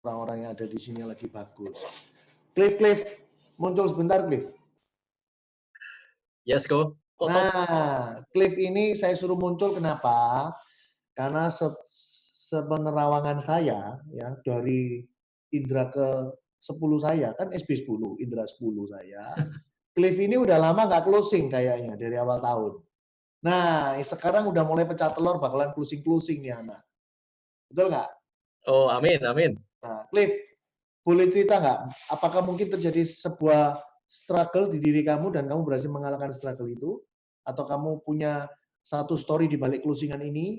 orang-orang yang ada di sini lagi bagus. Cliff, muncul sebentar, Cliff. Yes, Ko. Nah, Cliff ini saya suruh muncul kenapa? Karena sepenerawangan saya ya dari Indra ke 10 saya kan SB10, Indra 10 saya. Cliff ini udah lama nggak closing kayaknya dari awal tahun. Nah, sekarang udah mulai pecah telur bakalan closing nih anak. Betul nggak? Oh, amin. Nah, Cliff, boleh cerita nggak? Apakah mungkin terjadi sebuah struggle di diri kamu dan kamu berhasil mengalahkan struggle itu? Atau kamu punya satu story di balik closingan ini?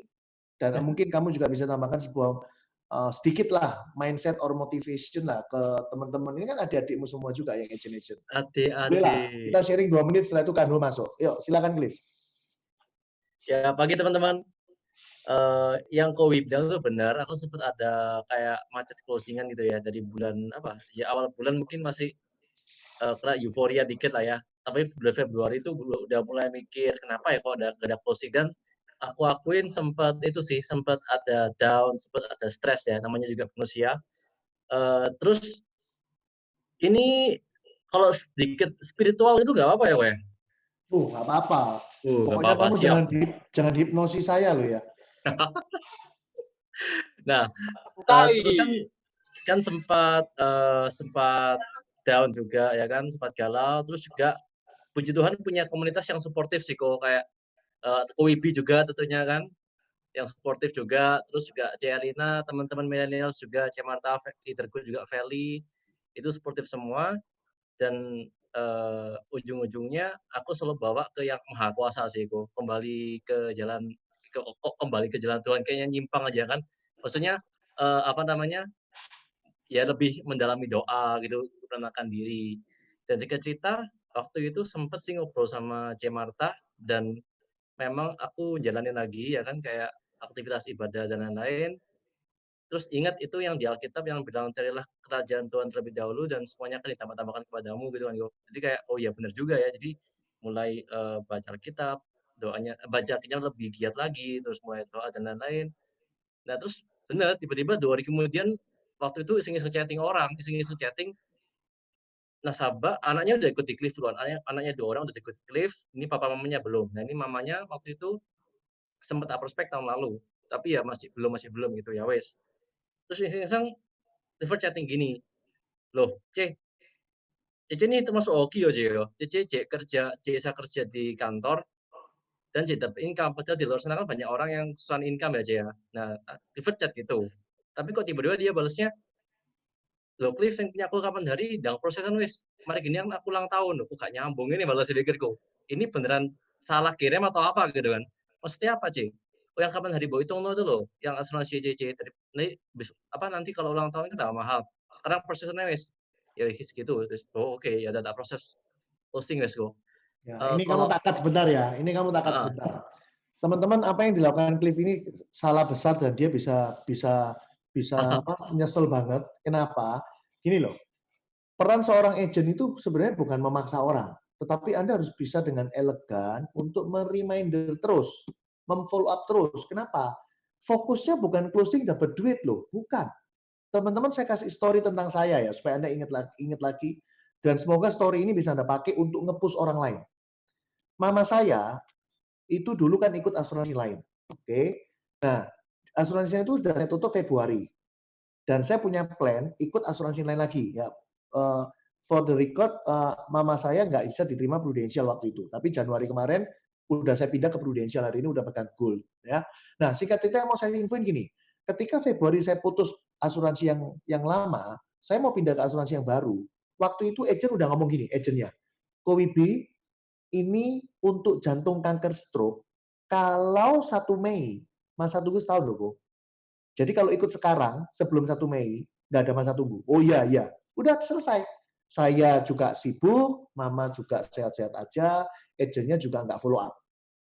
Dan mungkin kamu juga bisa tambahkan sebuah sedikit lah mindset or motivation lah ke teman-teman. Ini kan adik-adikmu semua juga yang agent. Boleh lah, kita Adik-adik. sharing 2 menit setelah itu Kanul masuk. Yuk, silakan Cliff. Ya, pagi teman-teman. Yang Kowi bilang itu benar, aku sempat ada kayak macet closingan gitu ya, dari bulan apa, ya awal bulan mungkin masih kena euforia dikit lah ya. Tapi bulan Februari itu udah mulai mikir, kenapa ya kok nggak ada closing, dan aku akuin sempat itu sih, sempat ada down, sempat ada stres ya, namanya juga manusia. Terus ini kalau sedikit spiritual itu nggak apa-apa ya, Weh? Nggak apa-apa. Nggak Pokoknya apa-apa, kamu siap. jangan hipnosis saya loh ya. Nah, terus kan sempat down juga ya kan, sempat galau, terus juga puji Tuhan punya komunitas yang suportif sih kok, kayak Wibi juga tentunya kan, yang suportif juga, terus juga Celina, teman-teman millennials juga, Marta, leaderku juga Feli, itu suportif semua, dan ujung-ujungnya aku selalu bawa ke yang Maha Kuasa sih kok, kembali ke jalan Tuhan, kayaknya nyimpang aja kan. Maksudnya apa namanya, ya lebih mendalami doa gitu, untuk menenangkan diri. Dan singkat cerita, waktu itu sempet sih ngobrol sama Marta, dan memang aku jalanin lagi ya kan, kayak aktivitas ibadah dan lain-lain. Terus ingat itu yang di Alkitab yang bilang, "Carilah kerajaan Tuhan terlebih dahulu dan semuanya akan ditambah-tambahkan kepadamu," gitu kan, Yo. Jadi kayak, oh iya bener juga ya. Jadi mulai baca Alkitab, baca Alkitabnya lebih giat lagi, terus mulai doa dan lain-lain. Nah terus bener, tiba-tiba 2 hari kemudian, waktu itu iseng-iseng chatting, nasabah anaknya udah ikut di Cliff duluan, anaknya 2 orang udah ikut Cliff, ini papa mamanya belum. Nah ini mamanya waktu itu sempet prospek tahun lalu, tapi ya masih belum gitu, ya wes. Terus iseng-iseng Clifford chatting gini, "Loh, Cece ini termasuk hoki ya, Ce, ya? Cece bisa kerja di kantor dan Cece dapat income, padahal di luar sana kan banyak orang yang kesusahan income ya, Ce, ya." Nah, Clifford chat gitu. Tapi kok tiba-tiba dia balesnya, "Loh, Cliff, yang punya aku kapan hari ndang prosesan wis. Mari gini kan aku ulang tahun." Loh, kok gak nyambung ini balas pikirku. Ini beneran salah kirim atau apa gitu kan. Maksudnya apa, Ce? Oh, yang kapan hari Boy Tongno itu loh, yang asuransi Cece nanti kalau ulang tahun itu tambah mahal. Sekarang prosesannya wis, ya wis gitu. Terus, oh oke, ya udah tak proses. Posting wis go. Ya, ini kamu Kalau tak cut sebentar ya. Ini kamu tak cut heeh, sebentar. Teman-teman, apa yang dilakukan Cliff ini salah besar dan dia bisa bisa bisa apa, nyesel banget. Kenapa? Gini loh, peran seorang agent itu sebenarnya bukan memaksa orang, tetapi Anda harus bisa dengan elegan untuk mereminder terus, memfollow up terus. Kenapa? Fokusnya bukan closing dapat duit loh, bukan. Teman-teman, saya kasih story tentang saya ya, supaya Anda ingat lagi, dan semoga story ini bisa Anda pakai untuk nge-push orang lain. Mama saya itu dulu kan ikut asuransi lain. Oke. Nah, asuransinya itu sudah saya tutup Februari. Dan saya punya plan ikut asuransi lain lagi. Ya, for the record, mama saya nggak bisa diterima Prudential waktu itu. Tapi Januari kemarin udah saya pindah ke Prudential, hari ini udah pegang Gold. Ya. Nah, singkat cerita yang mau saya infoin gini. Ketika Februari saya putus asuransi yang lama, saya mau pindah ke asuransi yang baru. Waktu itu agent udah ngomong gini, agentnya, "Kowibi, ini untuk jantung kanker stroke, kalau 1 Mei, masa tunggu setahun loh, Bu. Jadi kalau ikut sekarang, sebelum 1 Mei, nggak ada masa tunggu." Oh iya, iya. Udah selesai. Saya juga sibuk, mama juga sehat-sehat aja, agentnya juga nggak follow up.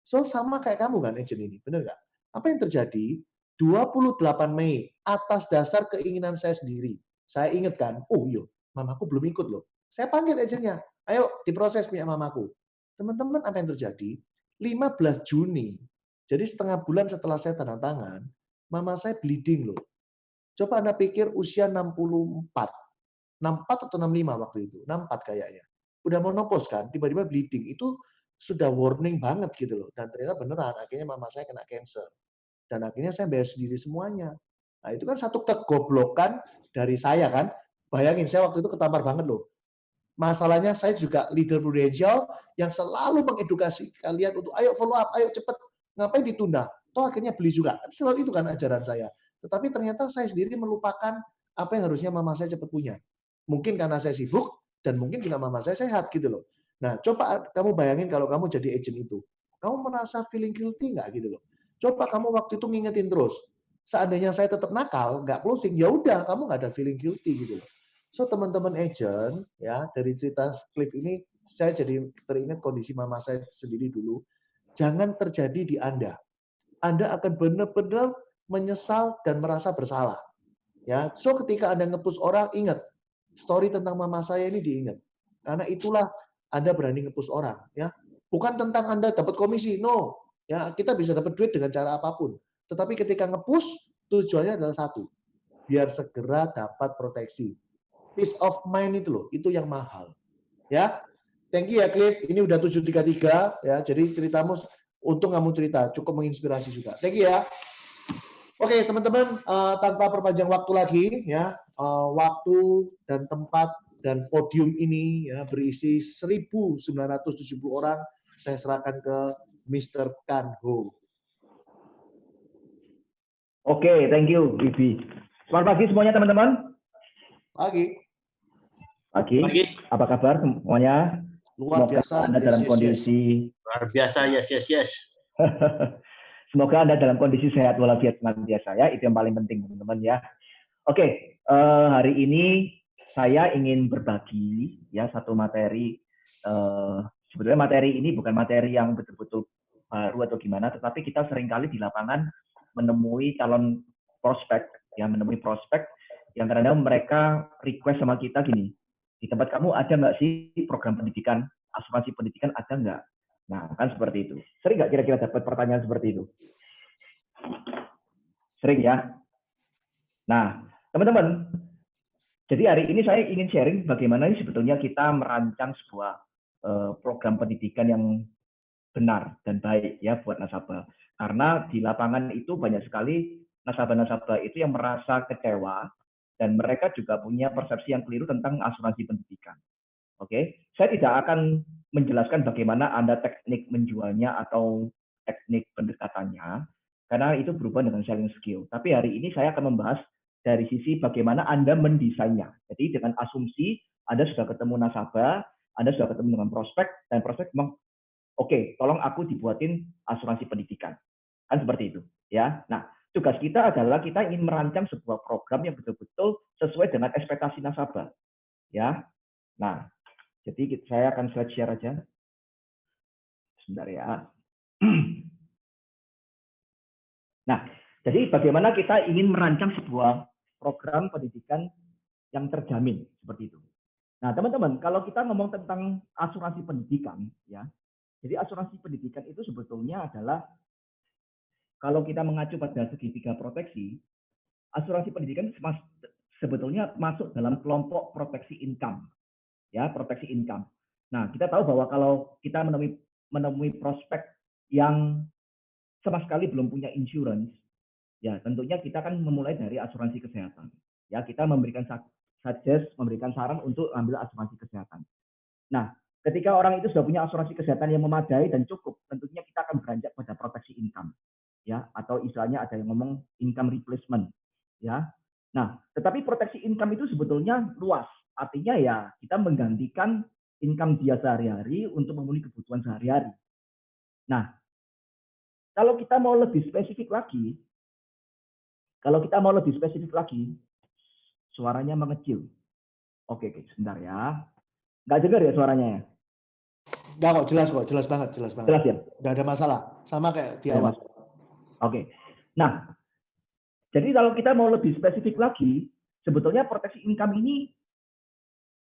So, sama kayak kamu kan agent ini, bener nggak? Apa yang terjadi? 28 Mei, atas dasar keinginan saya sendiri. Saya ingat kan, oh iya, mamaku belum ikut loh. Saya panggil agentnya, ayo diproses punya mamaku. Teman-teman, apa yang terjadi? 15 Juni, jadi setengah bulan setelah saya tanda tangan, mama saya bleeding loh. Coba Anda pikir usia 64 atau 65 waktu itu, 64 kayaknya. Udah menopause kan, tiba-tiba bleeding, itu sudah warning banget gitu loh. Dan ternyata beneran, akhirnya mama saya kena cancer. Dan akhirnya saya bayar sendiri semuanya. Nah, itu kan satu kegoblokan dari saya kan. Bayangin, saya waktu itu ketampar banget loh. Masalahnya saya juga leader prudensial yang selalu mengedukasi kalian untuk ayo follow up, ayo cepet. Ngapain ditunda? Toh akhirnya beli juga. Selalu itu kan ajaran saya. Tetapi ternyata saya sendiri melupakan apa yang harusnya mama saya cepat punya. Mungkin karena saya sibuk dan mungkin juga mama saya sehat gitu loh. Nah, coba kamu bayangin kalau kamu jadi agent itu. Kamu merasa feeling guilty nggak gitu loh. Coba kamu waktu itu ngingetin terus. Seandainya saya tetap nakal, nggak closing, ya udah kamu nggak ada feeling guilty gitu loh. So teman-teman agent ya dari cerita Cliff ini saya jadi teringat kondisi mama saya sendiri dulu. Jangan terjadi di Anda. Anda akan benar-benar menyesal dan merasa bersalah. Ya, so ketika Anda nge-push orang, ingat story tentang mama saya ini diingat. Karena itulah Anda berani nge-push orang, ya. Bukan tentang Anda dapat komisi, no. Ya, kita bisa dapat duit dengan cara apapun. Tetapi ketika nge-push, tujuannya adalah satu, biar segera dapat proteksi. Peace of mind itu loh, itu yang mahal. Ya, thank you ya Cliff. Ini udah 7.33 ya. Jadi ceritamu, untung kamu cerita, cukup menginspirasi juga. Thank you ya. Oke teman-teman, tanpa perpanjang waktu lagi ya, waktu dan tempat dan podium ini ya berisi 1.970 orang. Saya serahkan ke Mr. Kanho. Oke, thank you, Bibi. Selamat pagi semuanya teman-teman. Pagi. Pagi. Apa kabar semuanya? Luar biasa. Anda dalam kondisi luar biasa, yes. Semoga Anda dalam kondisi sehat walafiat senantiasa ya. Itu yang paling penting teman-teman ya. Oke, hari ini saya ingin berbagi ya satu materi. Sebetulnya materi ini bukan materi yang betul-betul baru atau gimana, tetapi kita seringkali di lapangan menemui calon prospek, ya menemui prospek yang kadang-kadang mereka request sama kita gini, di tempat kamu ada nggak sih program pendidikan, asuransi pendidikan ada nggak? Nah, kan seperti itu. Sering nggak kira-kira dapat pertanyaan seperti itu? Sering ya? Nah, teman-teman, jadi hari ini saya ingin sharing bagaimana sebetulnya kita merancang sebuah program pendidikan yang benar dan baik ya buat nasabah. Karena di lapangan itu banyak sekali nasabah-nasabah itu yang merasa kecewa dan mereka juga punya persepsi yang keliru tentang asuransi pendidikan. Oke, saya tidak akan menjelaskan bagaimana Anda teknik menjualnya atau teknik pendekatannya, karena itu berhubungan dengan selling skill. Tapi hari ini saya akan membahas dari sisi bagaimana Anda mendesainnya. Jadi dengan asumsi Anda sudah ketemu nasabah, Anda sudah ketemu dengan prospek, dan prospek memang oke, tolong aku dibuatin asuransi pendidikan. Kan seperti itu, ya. Nah, tugas kita adalah kita ingin merancang sebuah program yang betul-betul sesuai dengan ekspektasi nasabah, ya. Nah, jadi saya akan slide share aja. Sebentar ya. Nah, jadi bagaimana kita ingin merancang sebuah program pendidikan yang terjamin seperti itu. Nah, teman-teman, kalau kita ngomong tentang asuransi pendidikan, ya. Jadi asuransi pendidikan itu sebetulnya adalah kalau kita mengacu pada segitiga proteksi, asuransi pendidikan sebetulnya masuk dalam kelompok proteksi income, ya proteksi income. Nah, kita tahu bahwa kalau kita menemui prospek yang sama sekali belum punya insurance, ya tentunya kita akan memulai dari asuransi kesehatan. Ya, kita memberikan memberikan saran untuk ambil asuransi kesehatan. Nah, ketika orang itu sudah punya asuransi kesehatan yang memadai dan cukup, tentunya kita akan beranjak pada proteksi income, ya, atau istilahnya ada yang ngomong income replacement, ya. Nah, tetapi proteksi income itu sebetulnya luas, artinya ya kita menggantikan income dia sehari-hari untuk memenuhi kebutuhan sehari-hari. Nah, kalau kita mau lebih spesifik lagi, suaranya mengecil. Oke, sebentar ya. Nggak dengar ya suaranya ya? Nggak kok, jelas banget. Jelas ya? Nggak ada masalah, sama kayak di awal. Oke. Nah, jadi kalau kita mau lebih spesifik lagi, sebetulnya proteksi income ini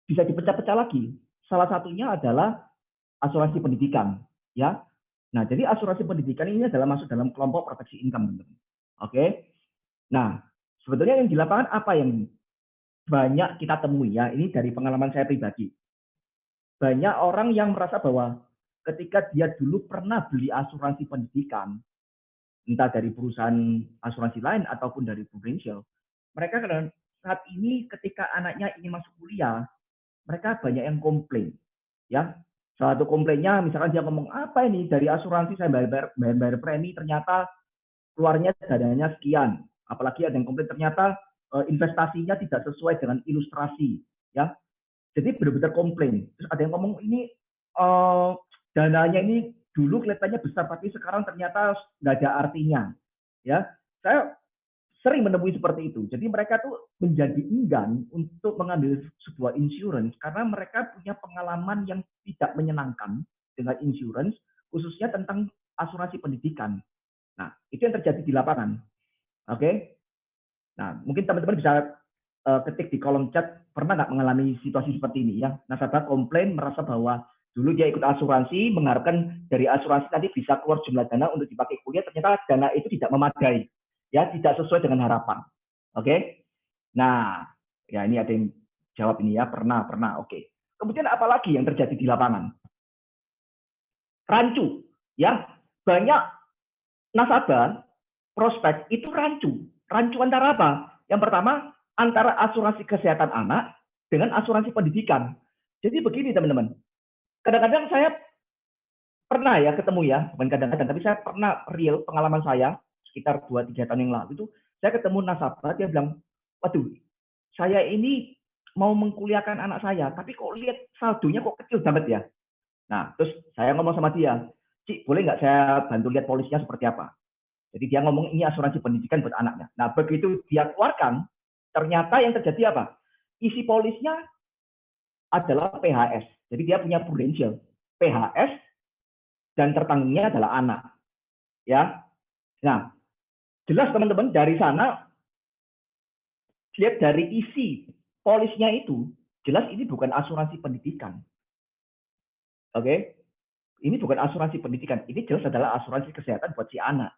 bisa dipecah-pecah lagi. Salah satunya adalah asuransi pendidikan, ya. Nah, jadi asuransi pendidikan ini adalah masuk dalam kelompok proteksi income, teman-teman. Oke. Nah, sebetulnya yang di lapangan apa yang banyak kita temui ya, ini dari pengalaman saya pribadi. Banyak orang yang merasa bahwa ketika dia dulu pernah beli asuransi pendidikan, entah dari perusahaan asuransi lain ataupun dari Prudential, mereka kadang saat ini ketika anaknya ingin masuk kuliah, mereka banyak yang komplain. Ya, salah satu komplainnya misalkan dia ngomong, apa ini dari asuransi saya bayar premi ternyata keluarnya dananya sekian. Apalagi ada yang komplain ternyata investasinya tidak sesuai dengan ilustrasi. Ya, jadi benar-benar komplain. Terus ada yang ngomong ini dananya ini dulu kelihatannya besar tapi sekarang ternyata nggak ada artinya. Ya, saya sering menemui seperti itu. Jadi mereka tuh menjadi enggan untuk mengambil sebuah insurance karena mereka punya pengalaman yang tidak menyenangkan dengan insurance, khususnya tentang asuransi pendidikan. Nah, itu yang terjadi di lapangan. Oke? Nah, mungkin teman-teman bisa ketik di kolom chat, pernah nggak mengalami situasi seperti ini ya? Nasabah komplain merasa bahwa dulu dia ikut asuransi, mengharapkan dari asuransi tadi bisa keluar jumlah dana untuk dipakai kuliah, ternyata dana itu tidak memadai, ya tidak sesuai dengan harapan. Oke? Nah, ya ini ada yang jawab ini ya, pernah. Oke. Kemudian apalagi yang terjadi di lapangan? Rancu, ya banyak nasabah prospek itu rancu. Rancu antara apa? Yang pertama, antara asuransi kesehatan anak dengan asuransi pendidikan. Jadi begini teman-teman, kadang-kadang saya pernah ya ketemu ya, bukan kadang-kadang, tapi saya pernah real pengalaman saya sekitar 2-3 tahun yang lalu itu, saya ketemu nasabah, dia bilang, waduh, saya ini mau mengkuliahkan anak saya, tapi kok lihat saldonya kok kecil banget ya. Nah, terus saya ngomong sama dia, Cik, boleh nggak saya bantu lihat polisnya seperti apa? Jadi dia ngomong ini asuransi pendidikan buat anaknya. Nah, begitu dia keluarkan, ternyata yang terjadi apa? Isi polisnya adalah PHS. Jadi dia punya Prudential, PHS, dan tertanggungnya adalah anak. Ya, nah jelas teman-teman dari sana lihat dari isi polisnya itu jelas ini bukan asuransi pendidikan. Oke, ini bukan asuransi pendidikan. Ini jelas adalah asuransi kesehatan buat si anak.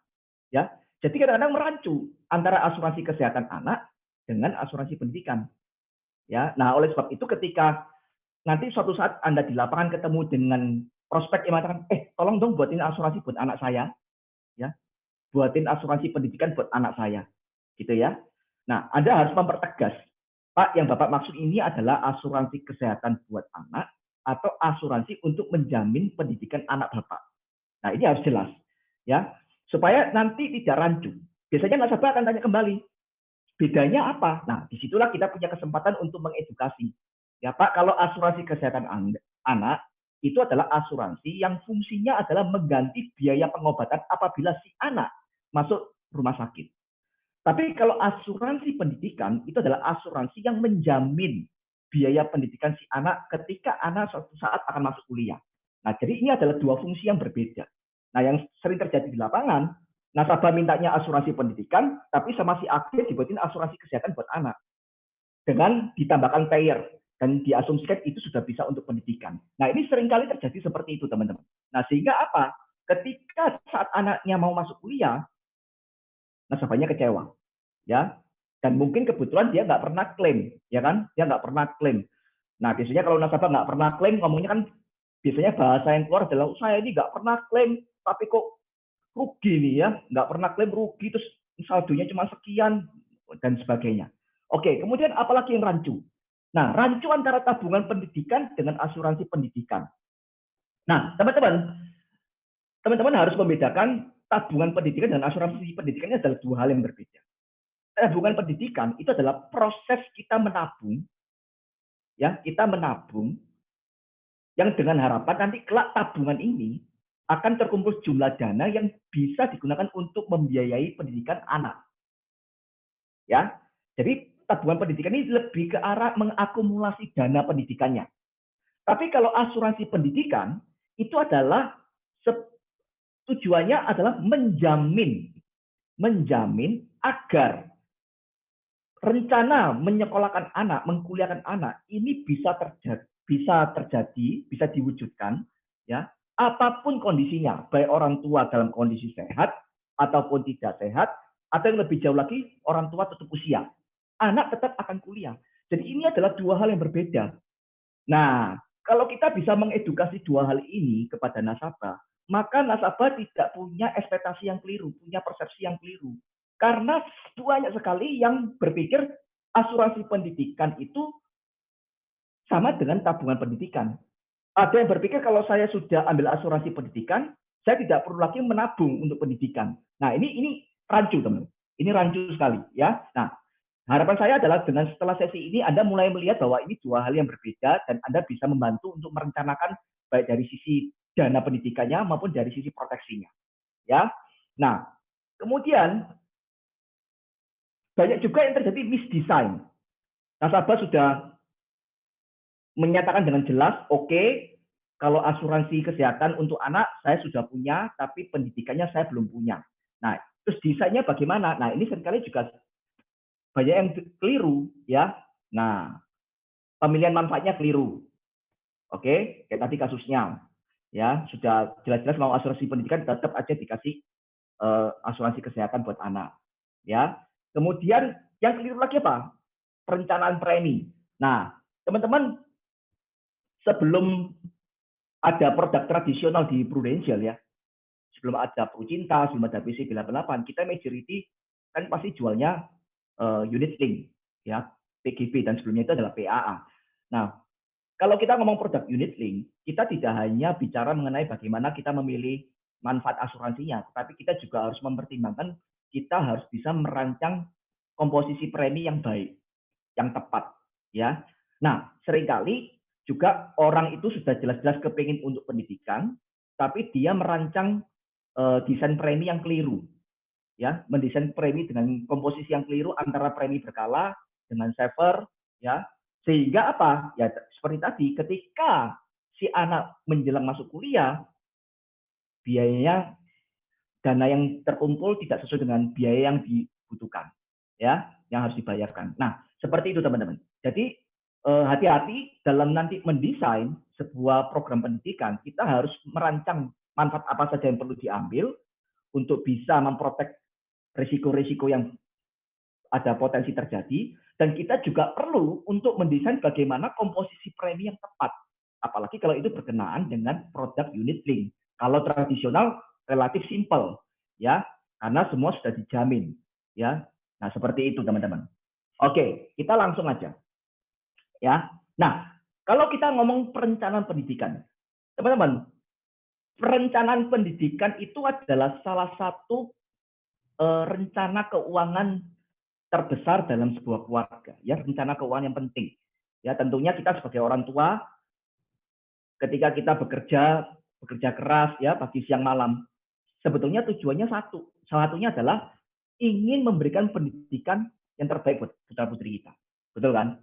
Ya, jadi kadang-kadang merancu antara asuransi kesehatan anak dengan asuransi pendidikan. Ya, nah oleh sebab itu ketika nanti suatu saat Anda di lapangan ketemu dengan prospek yang mengatakan, tolong dong buatin asuransi buat anak saya, ya, buatin asuransi pendidikan buat anak saya, gitu ya. Nah, Anda harus mempertegas, Pak, yang Bapak maksud ini adalah asuransi kesehatan buat anak atau asuransi untuk menjamin pendidikan anak Bapak. Nah, ini harus jelas, ya, supaya nanti tidak rancu. Biasanya nasabah akan tanya kembali, bedanya apa? Nah, disitulah kita punya kesempatan untuk mengedukasi. Ya Pak, kalau asuransi kesehatan anak, itu adalah asuransi yang fungsinya adalah mengganti biaya pengobatan apabila si anak masuk rumah sakit. Tapi kalau asuransi pendidikan, itu adalah asuransi yang menjamin biaya pendidikan si anak ketika anak suatu saat akan masuk kuliah. Nah, jadi ini adalah dua fungsi yang berbeda. Nah, yang sering terjadi di lapangan, nasabah mintanya asuransi pendidikan, tapi sama si agen dibuatin asuransi kesehatan buat anak. Dengan ditambahkan payer, dan diasumsikan itu sudah bisa untuk pendidikan. Nah, ini seringkali terjadi seperti itu, teman-teman. Nah, sehingga apa? Ketika saat anaknya mau masuk kuliah, nasabahnya kecewa. Ya, dan mungkin kebetulan dia nggak pernah klaim, ya kan? Dia nggak pernah klaim. Nah, biasanya kalau nasabah nggak pernah klaim, ngomongnya kan biasanya bahasa yang keluar adalah saya ini nggak pernah klaim, tapi kok rugi nih ya, nggak pernah klaim rugi, terus saldonya cuma sekian dan sebagainya. Oke, kemudian apalagi yang rancu? Nah, rancu antara tabungan pendidikan dengan asuransi pendidikan. Nah, teman-teman harus membedakan tabungan pendidikan dan asuransi pendidikannya adalah dua hal yang berbeda. Tabungan pendidikan itu adalah proses kita menabung, ya kita menabung, yang dengan harapan nanti kelak tabungan ini akan terkumpul jumlah dana yang bisa digunakan untuk membiayai pendidikan anak. Ya, jadi tabungan pendidikan ini lebih ke arah mengakumulasi dana pendidikannya. Tapi kalau asuransi pendidikan itu adalah tujuannya adalah menjamin agar rencana menyekolahkan anak, mengkuliahkan anak ini bisa terjadi, bisa diwujudkan, ya, apapun kondisinya, baik orang tua dalam kondisi sehat ataupun tidak sehat, Atau yang lebih jauh lagi, orang tua tutup usia. Anak tetap akan kuliah. Jadi ini adalah dua hal yang berbeda. Nah, kalau kita bisa mengedukasi dua hal ini kepada nasabah, maka nasabah tidak punya ekspektasi yang keliru, punya persepsi yang keliru. Karena banyak sekali yang berpikir asuransi pendidikan itu sama dengan tabungan pendidikan. Ada yang berpikir kalau saya sudah ambil asuransi pendidikan, saya tidak perlu lagi menabung untuk pendidikan. Nah, ini rancu, teman. Ini rancu sekali, ya. Nah, harapan saya adalah dengan setelah sesi ini Anda mulai melihat bahwa ini dua hal yang berbeda dan Anda bisa membantu untuk merencanakan baik dari sisi dana pendidikannya maupun dari sisi proteksinya, ya. Nah, kemudian banyak juga yang terjadi misdesign. Nasabah sudah menyatakan dengan jelas, oke, kalau asuransi kesehatan untuk anak saya sudah punya, tapi pendidikannya saya belum punya. Nah, terus desainnya bagaimana? Nah, ini seringkali juga banyak yang keliru, ya. Nah, pemilihan manfaatnya keliru. Oke, kayak tadi kasusnya, ya sudah jelas-jelas mau asuransi pendidikan tetap aja dikasih asuransi kesehatan buat anak, ya. Kemudian yang keliru lagi apa? Perencanaan premi. Nah, teman-teman, sebelum ada produk tradisional di Prudential, ya, sebelum ada Prucinta, sebelum ada BC 88, kita majority kan pasti jualnya unit link, ya, PGB, dan sebelumnya itu adalah PAA. Nah, kalau kita ngomong produk unit link, kita tidak hanya bicara mengenai bagaimana kita memilih manfaat asuransinya, tapi kita juga harus mempertimbangkan kita harus bisa merancang komposisi premi yang baik, yang tepat, ya. Nah, seringkali juga orang itu sudah jelas-jelas kepingin untuk pendidikan, tapi dia merancang desain premi yang keliru, ya, mendesain premi dengan komposisi yang keliru antara premi berkala dengan saver, ya, sehingga apa? Ya seperti tadi, ketika si anak menjelang masuk kuliah, biayanya, dana yang terkumpul tidak sesuai dengan biaya yang dibutuhkan, ya, yang harus dibayarkan. Nah, seperti itu teman-teman. Jadi hati-hati dalam nanti mendesain sebuah program pendidikan, kita harus merancang manfaat apa saja yang perlu diambil untuk bisa memprotek risiko-risiko yang ada potensi terjadi, dan kita juga perlu untuk mendesain bagaimana komposisi premi yang tepat. Apalagi kalau itu berkenaan dengan produk unit link. Kalau tradisional relatif simple, ya, karena semua sudah dijamin, ya. Nah, seperti itu teman-teman. Oke, kita langsung aja, ya. Nah, kalau kita ngomong perencanaan pendidikan, teman-teman, perencanaan pendidikan itu adalah salah satu rencana keuangan terbesar dalam sebuah keluarga, ya, rencana keuangan yang penting. Ya, tentunya kita sebagai orang tua, ketika kita bekerja keras, ya, pagi siang malam, sebetulnya tujuannya satu. Salah satunya adalah ingin memberikan pendidikan yang terbaik buat putra putri kita, betul kan?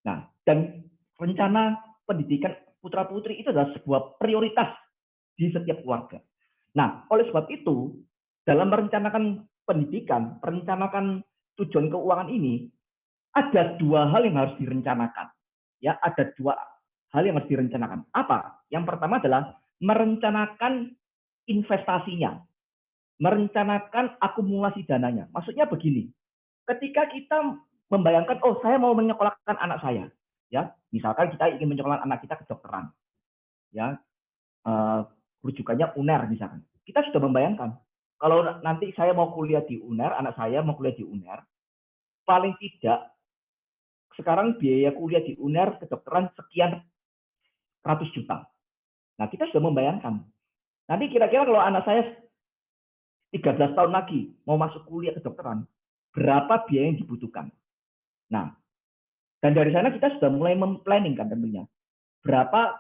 Nah, dan rencana pendidikan putra putri itu adalah sebuah prioritas di setiap keluarga. Nah, oleh sebab itu, dalam merencanakan pendidikan, merencanakan tujuan keuangan ini, ada dua hal yang harus direncanakan. Ya, ada dua hal yang harus direncanakan. Apa? Yang pertama adalah merencanakan investasinya, merencanakan akumulasi dananya. Maksudnya begini, ketika kita membayangkan, oh saya mau menyekolahkan anak saya, ya, misalkan kita ingin menyekolahkan anak kita kedokteran, ya, rujukannya UNER misalkan, kita sudah membayangkan, kalau nanti saya mau kuliah di UNER, anak saya mau kuliah di UNER, paling tidak sekarang biaya kuliah di UNER kedokteran sekian ratus juta. Nah, kita sudah membayangkan. Nanti kira-kira kalau anak saya 13 tahun lagi mau masuk kuliah kedokteran, berapa biaya yang dibutuhkan? Nah, dan dari sana kita sudah mulai memplanning kan tentunya. Berapa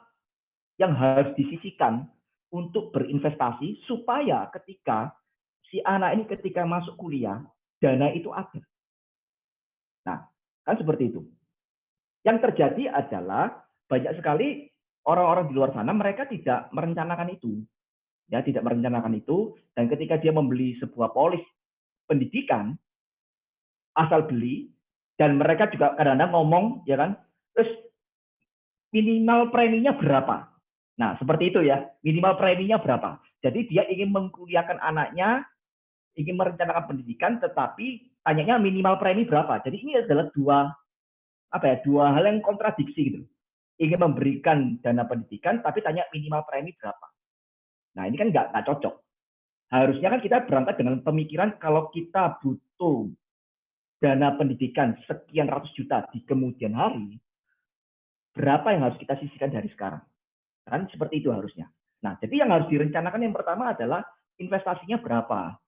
yang harus disisihkan untuk berinvestasi supaya ketika si anak ini ketika masuk kuliah, dana itu ada. Nah, kan seperti itu. Yang terjadi adalah banyak sekali orang-orang di luar sana mereka tidak merencanakan itu. Ya, tidak merencanakan itu, dan ketika dia membeli sebuah polis pendidikan asal beli, dan mereka juga kadang-kadang ngomong, ya kan, terus minimal preminya berapa? Nah, seperti itu ya, minimal preminya berapa? Jadi dia ingin mengkuliahkan anaknya ingin merencanakan pendidikan, tetapi tanyanya minimal premi berapa. Jadi ini adalah dua hal yang kontradiksi gitu. Ingin memberikan dana pendidikan, tapi tanya minimal premi berapa. Nah ini kan nggak cocok. Harusnya kan kita berangkat dengan pemikiran kalau kita butuh dana pendidikan sekian ratus juta di kemudian hari, berapa yang harus kita sisihkan dari sekarang? Kan seperti itu harusnya. Nah, jadi yang harus direncanakan yang pertama adalah investasinya berapa.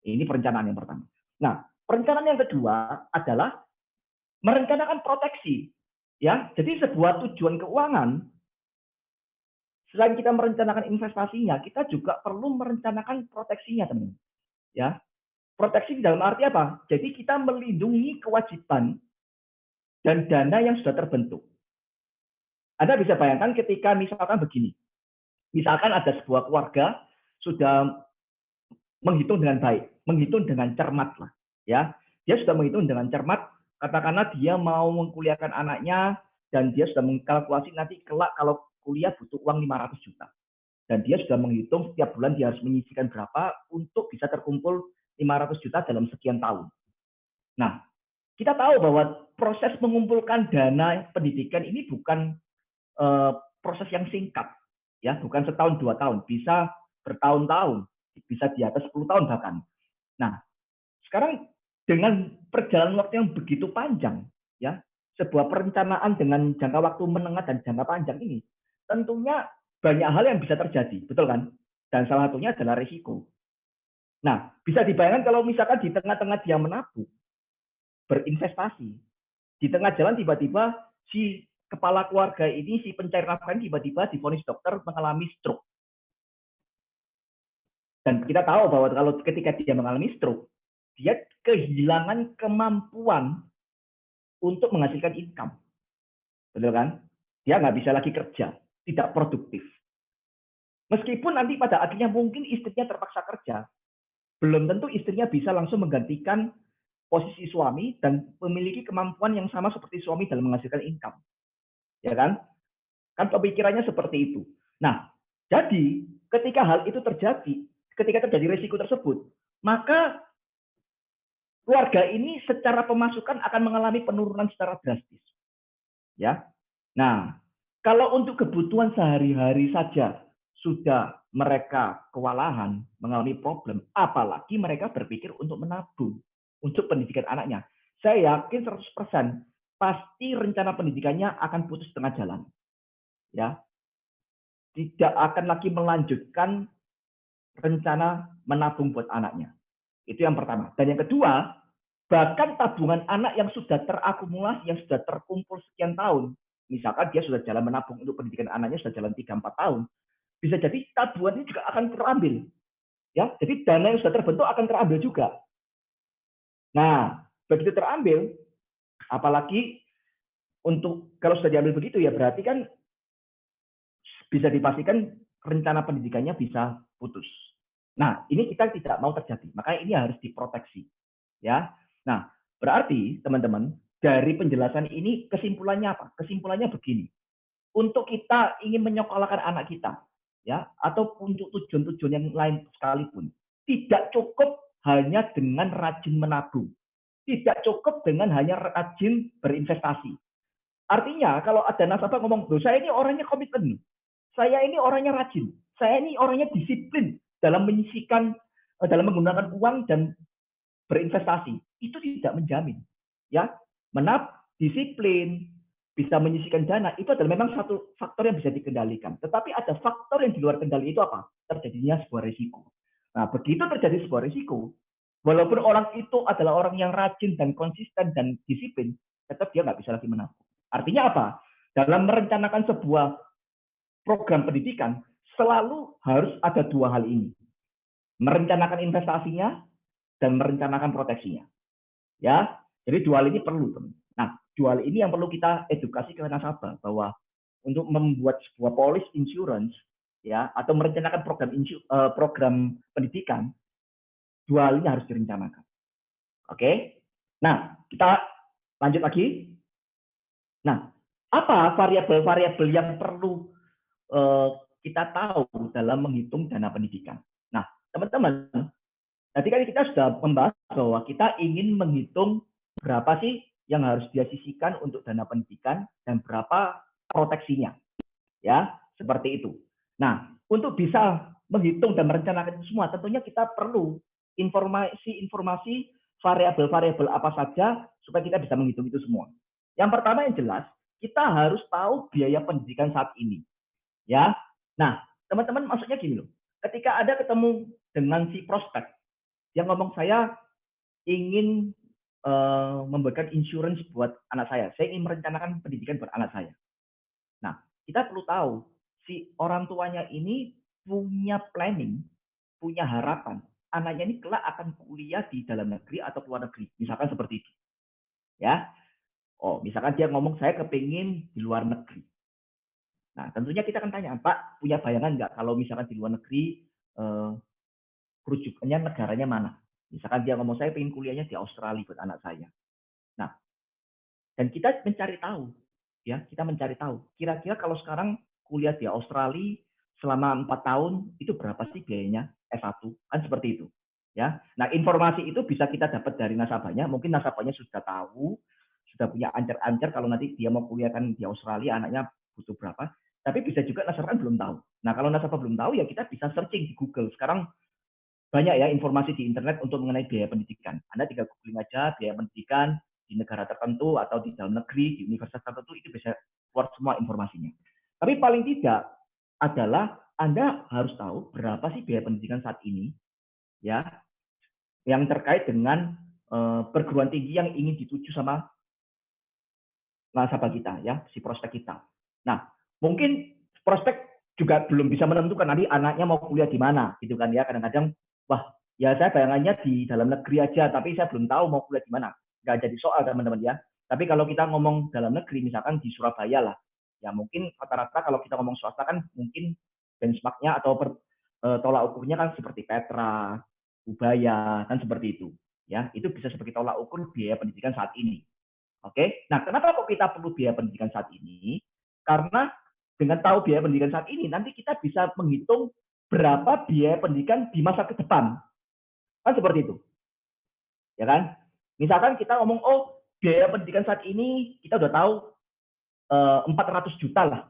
Ini perencanaan yang pertama. Nah, perencanaan yang kedua adalah merencanakan proteksi. Ya, jadi sebuah tujuan keuangan, selain kita merencanakan investasinya, kita juga perlu merencanakan proteksinya, teman. Ya, proteksi dalam arti apa? Jadi kita melindungi kewajiban dan dana yang sudah terbentuk. Anda bisa bayangkan ketika misalkan begini, misalkan ada sebuah keluarga sudah menghitung dengan baik, menghitung dengan cermat lah, ya. Dia sudah menghitung dengan cermat, katakanlah dia mau mengkuliahkan anaknya dan dia sudah mengkalkulasi nanti kelak kalau kuliah butuh uang 500 juta. Dan dia sudah menghitung setiap bulan dia harus menyisihkan berapa untuk bisa terkumpul 500 juta dalam sekian tahun. Nah, kita tahu bahwa proses mengumpulkan dana pendidikan ini bukan proses yang singkat, ya, bukan setahun 2 tahun, bisa bertahun-tahun, bisa di atas 10 tahun bahkan. Nah, sekarang dengan perjalanan waktu yang begitu panjang, ya, sebuah perencanaan dengan jangka waktu menengah dan jangka panjang ini, tentunya banyak hal yang bisa terjadi, betul kan? Dan salah satunya adalah risiko. Nah, bisa dibayangkan kalau misalkan di tengah-tengah dia menabung, berinvestasi, di tengah jalan tiba-tiba si kepala keluarga ini, si pencair nafkah tiba-tiba divonis dokter mengalami stroke. Dan kita tahu bahwa kalau ketika dia mengalami stroke, dia kehilangan kemampuan untuk menghasilkan income. Betul kan? Dia nggak bisa lagi kerja, tidak produktif. Meskipun nanti pada akhirnya mungkin istrinya terpaksa kerja, belum tentu istrinya bisa langsung menggantikan posisi suami dan memiliki kemampuan yang sama seperti suami dalam menghasilkan income. Ya kan? Kan pemikirannya seperti itu. Nah, jadi ketika hal itu terjadi, ketika terjadi risiko tersebut, maka keluarga ini secara pemasukan akan mengalami penurunan secara drastis. Ya. Nah, kalau untuk kebutuhan sehari-hari saja sudah mereka kewalahan, mengalami problem, apalagi mereka berpikir untuk menabung untuk pendidikan anaknya. Saya yakin 100% pasti rencana pendidikannya akan putus tengah jalan. Ya. Tidak akan lagi melanjutkan rencana menabung buat anaknya. Itu yang pertama. Dan yang kedua, bahkan tabungan anak yang sudah terakumulasi, yang sudah terkumpul sekian tahun, misalkan dia sudah jalan menabung untuk pendidikan anaknya sudah jalan 3-4 tahun, bisa jadi tabungan ini juga akan terambil. Ya, jadi dana yang sudah terbentuk akan terambil juga. Nah, begitu terambil, apalagi untuk kalau sudah diambil begitu ya berarti kan bisa dipastikan rencana pendidikannya bisa putus. Nah, ini kita tidak mau terjadi, makanya ini harus diproteksi. Ya, nah berarti teman-teman dari penjelasan ini kesimpulannya apa? Kesimpulannya begini, untuk kita ingin menyekolahkan anak kita, ya, atau untuk tujuan-tujuan yang lain sekalipun, tidak cukup hanya dengan rajin menabung, tidak cukup dengan hanya rajin berinvestasi. Artinya kalau ada nasabah ngomong, saya ini orangnya komitmen, saya ini orangnya rajin, saya ini orangnya disiplin dalam menyisihkan, dalam menggunakan uang dan berinvestasi, itu tidak menjamin. Ya, disiplin, bisa menyisihkan dana, itu adalah memang satu faktor yang bisa dikendalikan. Tetapi ada faktor yang di luar kendali itu apa? Terjadinya sebuah risiko. Nah, begitu terjadi sebuah risiko, walaupun orang itu adalah orang yang rajin dan konsisten dan disiplin, tetap dia nggak bisa lagi menabung. Artinya apa? Dalam merencanakan sebuah program pendidikan, selalu harus ada dua hal ini. Merencanakan investasinya dan merencanakan proteksinya. Ya, jadi dua hal ini perlu, teman. Nah, dua hal ini yang perlu kita edukasi ke nasabah bahwa untuk membuat sebuah policy insurance, ya, atau merencanakan program pendidikan, dua hal ini harus direncanakan. Oke? Nah, kita lanjut lagi. Nah, apa variabel-variabel yang perlu kita tahu dalam menghitung dana pendidikan? Nah, teman-teman, Tadi kan kita sudah membahas bahwa kita ingin menghitung berapa sih yang harus dia sisihkan untuk dana pendidikan dan berapa proteksinya, ya seperti itu. Nah, untuk bisa menghitung dan merencanakan itu semua, tentunya kita perlu informasi-informasi variabel-variabel apa saja supaya kita bisa menghitung itu semua. Yang pertama yang jelas, kita harus tahu biaya pendidikan saat ini, ya. Nah, teman-teman maksudnya gini loh, ketika ada ketemu dengan si prospek yang ngomong saya ingin memberikan insurance buat anak saya ingin merencanakan pendidikan buat anak saya. Nah, kita perlu tahu si orang tuanya ini punya planning, punya harapan anaknya ini kelak akan kuliah di dalam negeri atau luar negeri, misalkan seperti itu, ya. Oh, misalkan dia ngomong saya kepingin di luar negeri. Nah, tentunya kita akan tanya, Pak, punya bayangan nggak kalau misalkan di luar negeri rujukannya negaranya mana? Misalkan dia ngomong saya pengen kuliahnya di Australia buat anak saya. Nah, dan kita mencari tahu, ya kita mencari tahu. Kira-kira kalau sekarang kuliah di Australia selama 4 tahun itu berapa sih biayanya S1? Kan seperti itu. Ya, nah informasi itu bisa kita dapat dari nasabahnya. Mungkin nasabahnya sudah tahu, sudah punya ancer-ancer kalau nanti dia mau kuliah kan di Australia anaknya butuh berapa. Tapi bisa juga nasabah belum tahu. Nah kalau nasabah belum tahu ya kita bisa searching di Google. Sekarang banyak ya informasi di internet untuk mengenai biaya pendidikan. Anda tinggal googling aja biaya pendidikan di negara tertentu atau di dalam negeri, di universitas tertentu, itu bisa keluar semua informasinya. Tapi paling tidak adalah Anda harus tahu berapa sih biaya pendidikan saat ini, ya, yang terkait dengan perguruan tinggi yang ingin dituju sama nasabah kita, ya, si prospek kita. Nah, mungkin prospek juga belum bisa menentukan nanti anaknya mau kuliah di mana, gitu kan ya. Kadang-kadang, wah, ya saya bayangannya di dalam negeri aja, tapi saya belum tahu mau kuliah di mana. Nggak jadi soal, teman-teman ya. Tapi kalau kita ngomong dalam negeri, misalkan di Surabaya lah, ya mungkin rata-rata kalau kita ngomong swasta kan mungkin benchmarknya atau tolak ukurnya kan seperti Petra, Ubaya, kan seperti itu. Ya, itu bisa sebagai tolak ukur biaya pendidikan saat ini. Oke, nah kenapa kok kita perlu biaya pendidikan saat ini? Karena dengan tahu biaya pendidikan saat ini, nanti kita bisa menghitung berapa biaya pendidikan di masa ke depan. Kan seperti itu. Ya kan? Misalkan kita ngomong, oh biaya pendidikan saat ini kita udah tahu 400 juta lah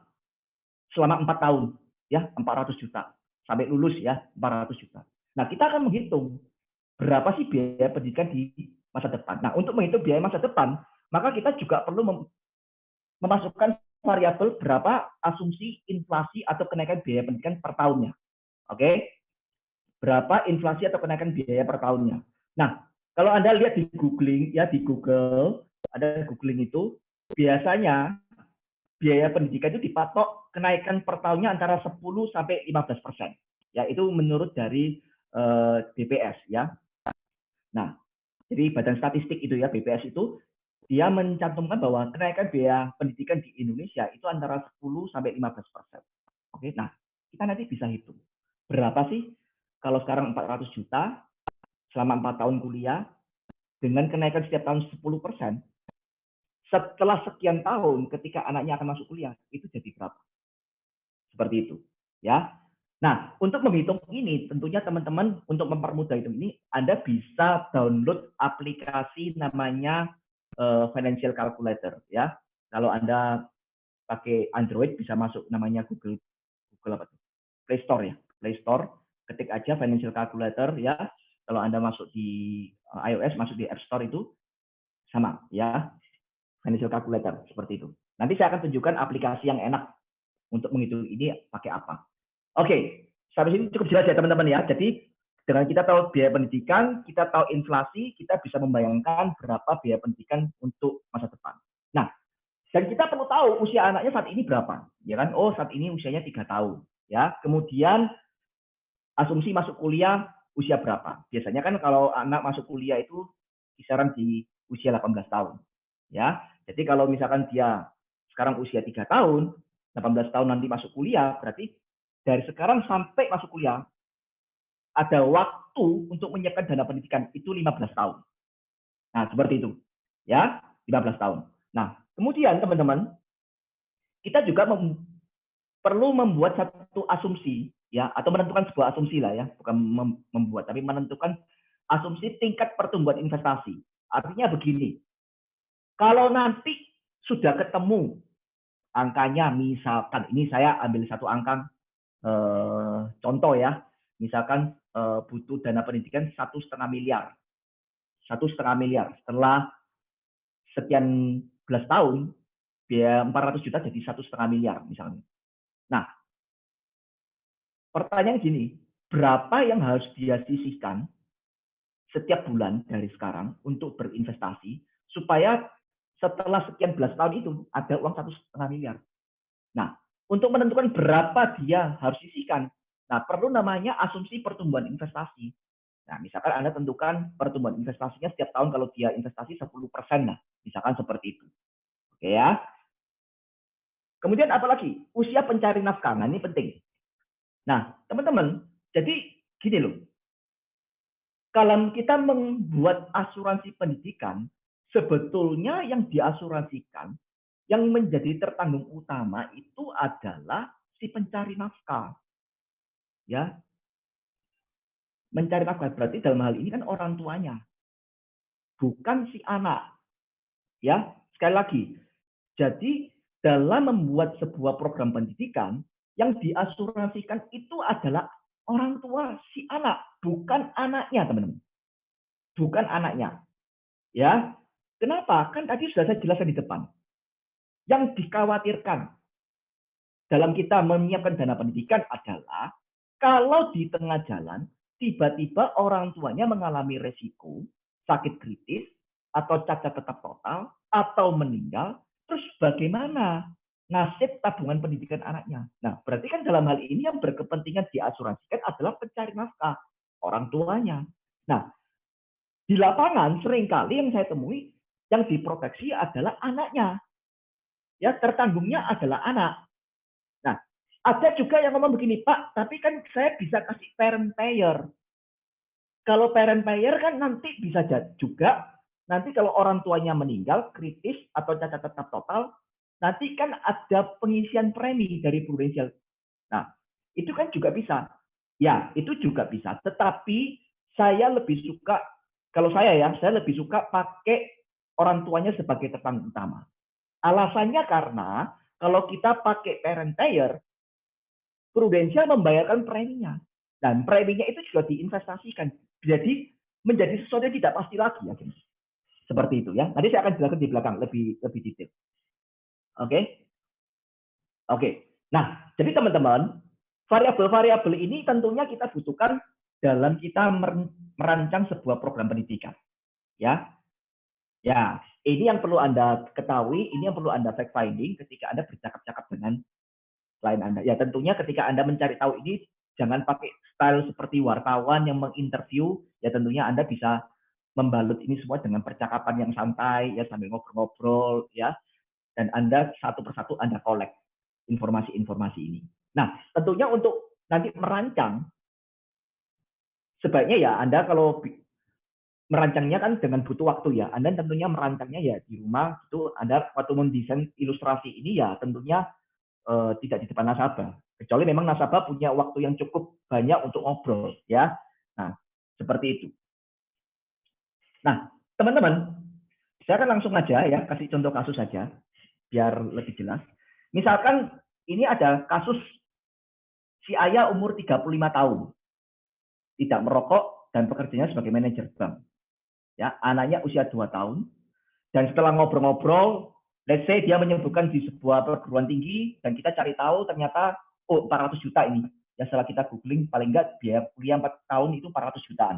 selama 4 tahun. Ya, 400 juta. Sampai lulus ya, 400 juta. Nah, kita akan menghitung berapa sih biaya pendidikan di masa depan. Nah, untuk menghitung biaya masa depan, maka kita juga perlu memasukkan variabel berapa asumsi inflasi atau kenaikan biaya pendidikan per tahunnya. Oke? Berapa inflasi atau kenaikan biaya per tahunnya. Nah, kalau Anda lihat di googling, ya di Google, ada googling itu, biasanya biaya pendidikan itu dipatok kenaikan per tahunnya antara 10 sampai 15%. Ya, itu menurut dari BPS ya. Nah, jadi Badan Statistik itu ya, BPS itu dia mencantumkan bahwa kenaikan biaya pendidikan di Indonesia itu antara 10 sampai 15%. Oke, nah kita nanti bisa hitung berapa sih kalau sekarang 400 juta selama 4 tahun kuliah dengan kenaikan setiap tahun 10%. Setelah sekian tahun ketika anaknya akan masuk kuliah itu jadi berapa? Seperti itu, ya. Nah, untuk menghitung ini, tentunya teman-teman untuk mempermudah hitung ini, Anda bisa download aplikasi namanya Financial Calculator, ya. Kalau Anda pakai Android bisa masuk namanya Google apa tuh? Play Store ya, Play Store. Ketik aja Financial Calculator ya. Kalau Anda masuk di iOS, masuk di App Store itu sama ya, Financial Calculator seperti itu. Nanti saya akan tunjukkan aplikasi yang enak untuk menghitung ini pakai apa. Oke, sampai sini cukup jelas ya teman-teman ya. Jadi dengan kita tahu biaya pendidikan, kita tahu inflasi, kita bisa membayangkan berapa biaya pendidikan untuk masa depan. Nah, dan kita perlu tahu usia anaknya saat ini berapa, ya kan? Oh, saat ini usianya 3 tahun, ya. Kemudian asumsi masuk kuliah usia berapa? Biasanya kan kalau anak masuk kuliah itu kisaran di usia 18 tahun, ya. Jadi kalau misalkan dia sekarang usia 3 tahun, 18 tahun nanti masuk kuliah, berarti dari sekarang sampai masuk kuliah ada waktu untuk menyiapkan dana pendidikan itu 15 tahun. Nah, seperti itu. Ya, 15 tahun. Nah, kemudian teman-teman, kita juga perlu membuat satu asumsi ya, atau menentukan sebuah asumsi lah ya, bukan membuat tapi menentukan asumsi tingkat pertumbuhan investasi. Artinya begini, kalau nanti sudah ketemu angkanya, misalkan ini saya ambil satu angka contoh ya, misalkan butuh dana pendidikan 1,5 miliar, 1,5 miliar setelah sekian belas tahun, biaya 400 juta jadi 1,5 miliar misalnya. Nah, pertanyaan gini, berapa yang harus dia sisihkan setiap bulan dari sekarang untuk berinvestasi supaya setelah sekian belas tahun itu ada uang 1,5 miliar. Nah, untuk menentukan berapa dia harus sisihkan, nah perlu namanya asumsi pertumbuhan investasi. Nah, misalkan Anda tentukan pertumbuhan investasinya setiap tahun kalau dia investasi 10%, nah, misalkan seperti itu. Oke ya. Kemudian apalagi? Usia pencari nafkah. Nah, ini penting. Nah, teman-teman, jadi gini loh. Kalau kita membuat asuransi pendidikan, sebetulnya yang diasuransikan, yang menjadi tertanggung utama itu adalah si pencari nafkah. Ya. Mencari nafkah berarti dalam hal ini kan orang tuanya. Bukan si anak. Ya, sekali lagi. Jadi dalam membuat sebuah program pendidikan, yang diasuransikan itu adalah orang tua si anak, bukan anaknya, teman-teman. Bukan anaknya. Ya. Kenapa? Kan tadi sudah saya jelaskan di depan. Yang dikhawatirkan dalam kita menyiapkan dana pendidikan adalah kalau di tengah jalan tiba-tiba orang tuanya mengalami resiko sakit kritis atau cacat tetap total atau meninggal, terus bagaimana nasib tabungan pendidikan anaknya? Nah, berarti kan dalam hal ini yang berkepentingan diasuransikan adalah pencari nafkah, orang tuanya. Nah, di lapangan seringkali yang saya temui yang diproteksi adalah anaknya. Ya, tertanggungnya adalah anak. Nah, ada juga yang ngomong begini, Pak, tapi kan saya bisa kasih parent payer. Kalau parent payer kan nanti bisa juga, nanti kalau orang tuanya meninggal, kritis atau cacat tetap total, nanti kan ada pengisian premi dari Prudential. Nah, itu kan juga bisa. Ya, itu juga bisa. Tetapi saya lebih suka, kalau saya lebih suka pakai orang tuanya sebagai tertanggung utama. Alasannya karena kalau kita pakai parent payer, Prudential membayarkan preminya. Dan preminya itu juga diinvestasikan. Jadi menjadi sesuatu yang tidak pasti lagi ya. Seperti itu ya. Nanti saya akan jelaskan di belakang lebih detail. Oke. Oke. Nah, jadi teman-teman, variabel-variabel ini tentunya kita butuhkan dalam kita merancang sebuah program pendidikan. Ya. Ya, ini yang perlu Anda ketahui, ini yang perlu Anda fact finding ketika Anda bercakap-cakap dengan klien Anda. Ya, tentunya ketika Anda mencari tahu ini, jangan pakai style seperti wartawan yang menginterview. Ya, tentunya Anda bisa membalut ini semua dengan percakapan yang santai, ya sambil ngobrol-ngobrol, ya. Dan Anda satu persatu Anda collect informasi-informasi ini. Nah, tentunya untuk nanti merancang, sebaiknya ya Anda kalau merancangnya kan dengan butuh waktu ya. Anda tentunya merancangnya ya di rumah itu Anda waktu mendesain ilustrasi ini ya tentunya tidak di depan nasabah. Kecuali memang nasabah punya waktu yang cukup banyak untuk ngobrol ya. Nah, seperti itu. Nah, teman-teman, saya akan langsung aja ya kasih contoh kasus saja biar lebih jelas. Misalkan ini ada kasus si ayah umur 35 tahun. Tidak merokok dan pekerjaannya sebagai manajer bank. Ya, anaknya usia 2 tahun, dan setelah ngobrol-ngobrol, let's say dia menyebutkan di sebuah perguruan tinggi, dan kita cari tahu ternyata, oh 400 juta ini. Ya setelah kita googling, paling enggak biaya kuliah 4 tahun itu 400 jutaan.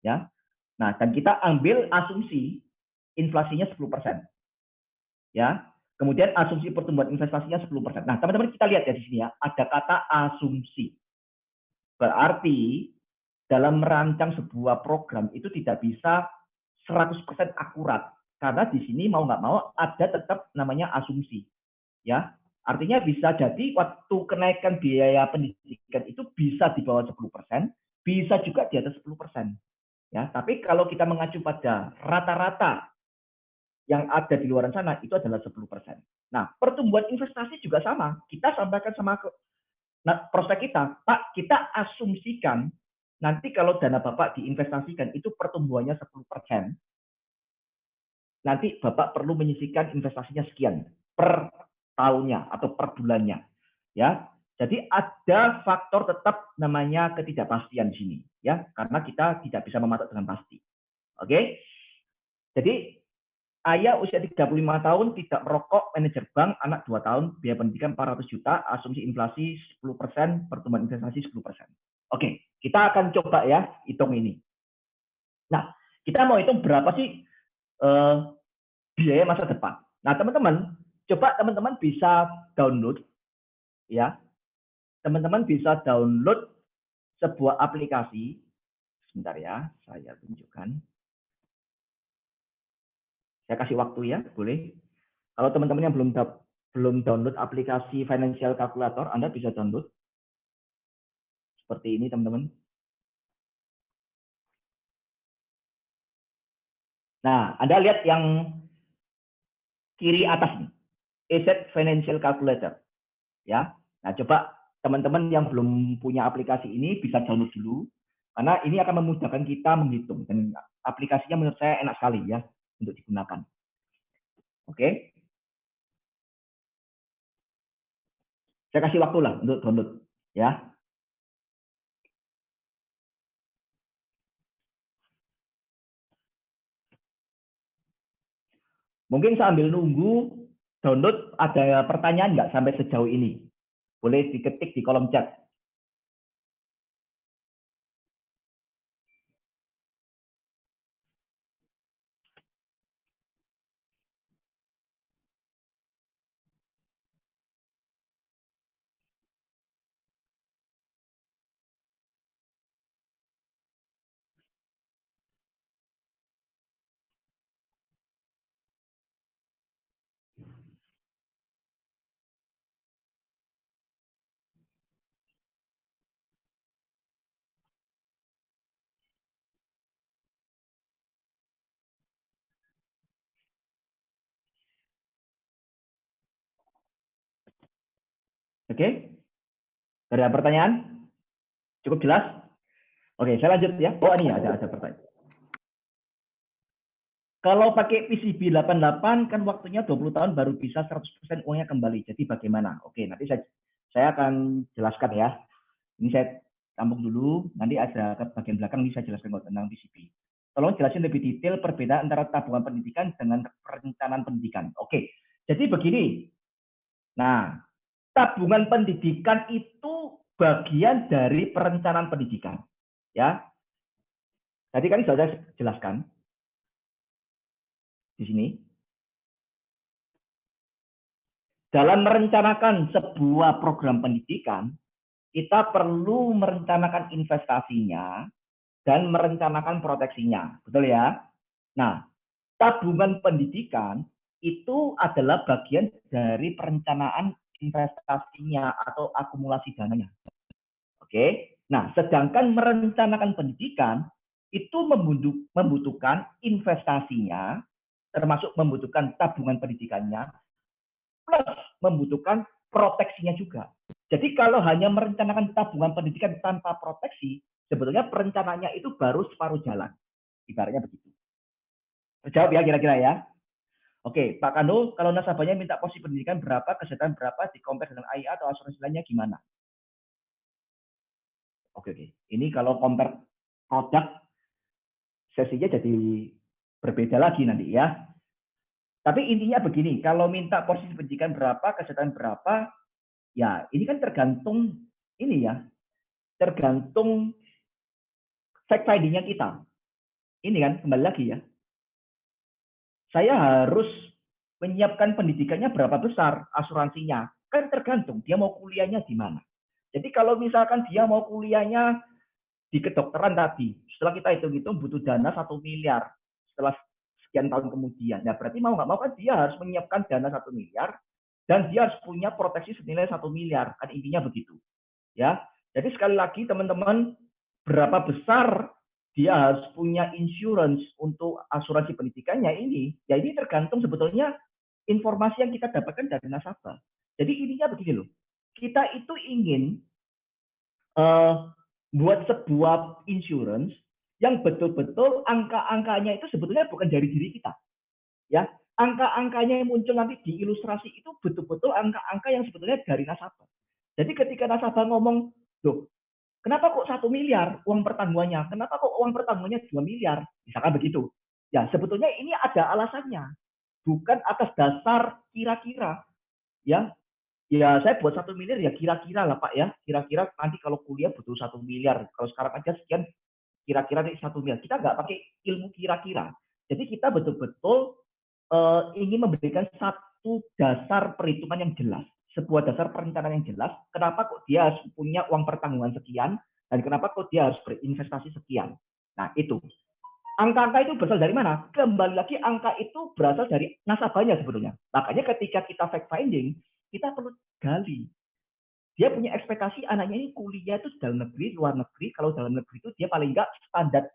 Ya, nah dan kita ambil asumsi inflasinya 10%. Ya, kemudian asumsi pertumbuhan investasinya 10%. Nah teman-teman kita lihat ya di sini ya, ada kata asumsi. Berarti dalam merancang sebuah program itu tidak bisa 100% akurat karena di sini mau nggak mau ada tetap namanya asumsi ya, artinya bisa jadi waktu kenaikan biaya pendidikan itu bisa di bawah 10%, bisa juga di atas 10% ya, tapi kalau kita mengacu pada rata-rata yang ada di luar sana itu adalah 10%. Nah, pertumbuhan investasi juga sama, kita sampaikan sama prospek kita, Pak, kita asumsikan nanti kalau dana Bapak diinvestasikan itu pertumbuhannya 10%, nanti Bapak perlu menyisihkan investasinya sekian per tahunnya atau per bulannya. Ya, jadi ada faktor tetap namanya ketidakpastian di sini, ya, karena kita tidak bisa mematok dengan pasti. Oke, jadi ayah usia 35 tahun tidak merokok, manajer bank, anak 2 tahun, biaya pendidikan 400 juta, asumsi inflasi 10%, pertumbuhan investasi 10%. Oke, kita akan coba ya hitung ini. Nah, kita mau hitung berapa sih biaya masa depan. Nah, teman-teman, coba teman-teman bisa download, ya. Teman-teman bisa download sebuah aplikasi. Sebentar ya, saya tunjukkan. Saya kasih waktu ya, boleh. Kalau teman-teman yang belum download aplikasi Financial Calculator, Anda bisa download. Seperti ini, teman-teman. Nah, Anda lihat yang kiri atas nih, Asset Financial Calculator. Ya. Nah, coba teman-teman yang belum punya aplikasi ini bisa download dulu, karena ini akan memudahkan kita menghitung. Dan aplikasinya menurut saya enak sekali ya untuk digunakan. Oke. Saya kasih waktu lah untuk download. Ya. Mungkin sambil nunggu download, ada pertanyaan nggak sampai sejauh ini? Boleh diketik di kolom chat. Oke? Ada pertanyaan? Cukup jelas? Oke, saya lanjut ya. Oh, ini ada pertanyaan. Kalau pakai PCB 88 kan waktunya 20 tahun baru bisa 100% uangnya kembali. Jadi bagaimana? Oke, nanti saya akan jelaskan ya. Ini saya tampung dulu, nanti ada ke bagian belakang ini saya jelaskan tentang PCB. Tolong jelasin lebih detail perbedaan antara tabungan pendidikan dengan perencanaan pendidikan. Oke, jadi begini. Nah, tabungan pendidikan itu bagian dari perencanaan pendidikan. Ya, tadi kan sudah saya jelaskan di sini. Dalam merencanakan sebuah program pendidikan, kita perlu merencanakan investasinya dan merencanakan proteksinya. Betul ya? Nah, tabungan pendidikan itu adalah bagian dari perencanaan investasinya atau akumulasi dananya. Oke. Nah, sedangkan merencanakan pendidikan itu membutuhkan investasinya, termasuk membutuhkan tabungan pendidikannya, plus membutuhkan proteksinya juga. Jadi kalau hanya merencanakan tabungan pendidikan tanpa proteksi, sebetulnya perencanaannya itu baru separuh jalan. Ibaratnya begitu. Terjawab ya kira-kira ya. Oke, Pak Kano, kalau nasabahnya minta posisi pendidikan berapa, kesehatan berapa, dikompar dengan AIA atau asuransi lainnya gimana? Oke. Ini kalau compare produk, sesinya jadi berbeda lagi nanti ya. Tapi intinya begini, kalau minta posisi pendidikan berapa, kesehatan berapa, ya ini kan tergantung ini ya, tergantung fact finding-nya kita. Ini kan kembali lagi ya. Saya harus menyiapkan pendidikannya berapa besar asuransinya. Kan tergantung dia mau kuliahnya di mana. Jadi kalau misalkan dia mau kuliahnya di kedokteran tadi, setelah kita hitung-hitung butuh dana 1 miliar setelah sekian tahun kemudian. Nah, berarti mau nggak mau kan dia harus menyiapkan dana 1 miliar dan dia harus punya proteksi senilai 1 miliar. Kan intinya begitu. Ya. Jadi sekali lagi teman-teman, berapa besar dia harus punya insurance untuk asuransi pendidikannya ini, ya ini tergantung sebetulnya informasi yang kita dapatkan dari nasabah. Jadi intinya begini loh, kita itu ingin buat sebuah insurance yang betul-betul angka-angkanya itu sebetulnya bukan dari diri kita. Ya, angka-angkanya yang muncul nanti di ilustrasi itu betul-betul angka-angka yang sebetulnya dari nasabah. Jadi ketika nasabah ngomong, loh, kenapa kok 1 miliar uang pertanggungannya? Kenapa kok uang pertanggungannya 2 miliar? Misalkan begitu. Ya, sebetulnya ini ada alasannya. Bukan atas dasar kira-kira. Ya, saya buat 1 miliar ya kira-kira lah Pak ya. Kira-kira nanti kalau kuliah butuh 1 miliar. Kalau sekarang aja sekian, kira-kira nih 1 miliar. Kita nggak pakai ilmu kira-kira. Jadi kita betul-betul ingin memberikan satu dasar perhitungan yang jelas. Sebuah dasar perencanaan yang jelas. Kenapa kok dia harus punya uang pertanggungan sekian. Dan kenapa kok dia harus berinvestasi sekian. Nah itu. Angka-angka itu berasal dari mana? Kembali lagi angka itu berasal dari nasabahnya sebetulnya. Makanya ketika kita fact finding, kita perlu gali. Dia punya ekspektasi anaknya ini kuliah itu dalam negeri, luar negeri. Kalau dalam negeri itu dia paling enggak standar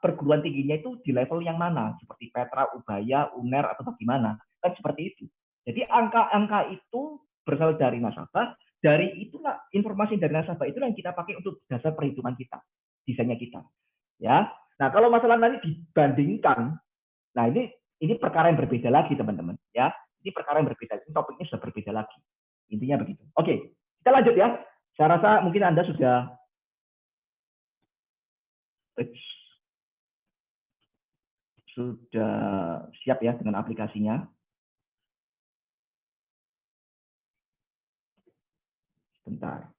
perguruan tingginya itu di level yang mana? Seperti Petra, Ubaya, UNER, atau bagaimana? Kan seperti itu. Jadi angka-angka itu berasal dari nasabah. Dari itulah informasi dari nasabah itu yang kita pakai untuk dasar perhitungan kita, desainnya kita. Ya. Nah, kalau masalah nanti dibandingkan, nah ini perkara yang berbeda lagi, teman-teman. Ya, ini perkara yang berbeda. Ini topiknya sudah berbeda lagi. Intinya begitu. Oke, kita lanjut ya. Saya rasa mungkin Anda sudah siap ya dengan aplikasinya. Sebentar.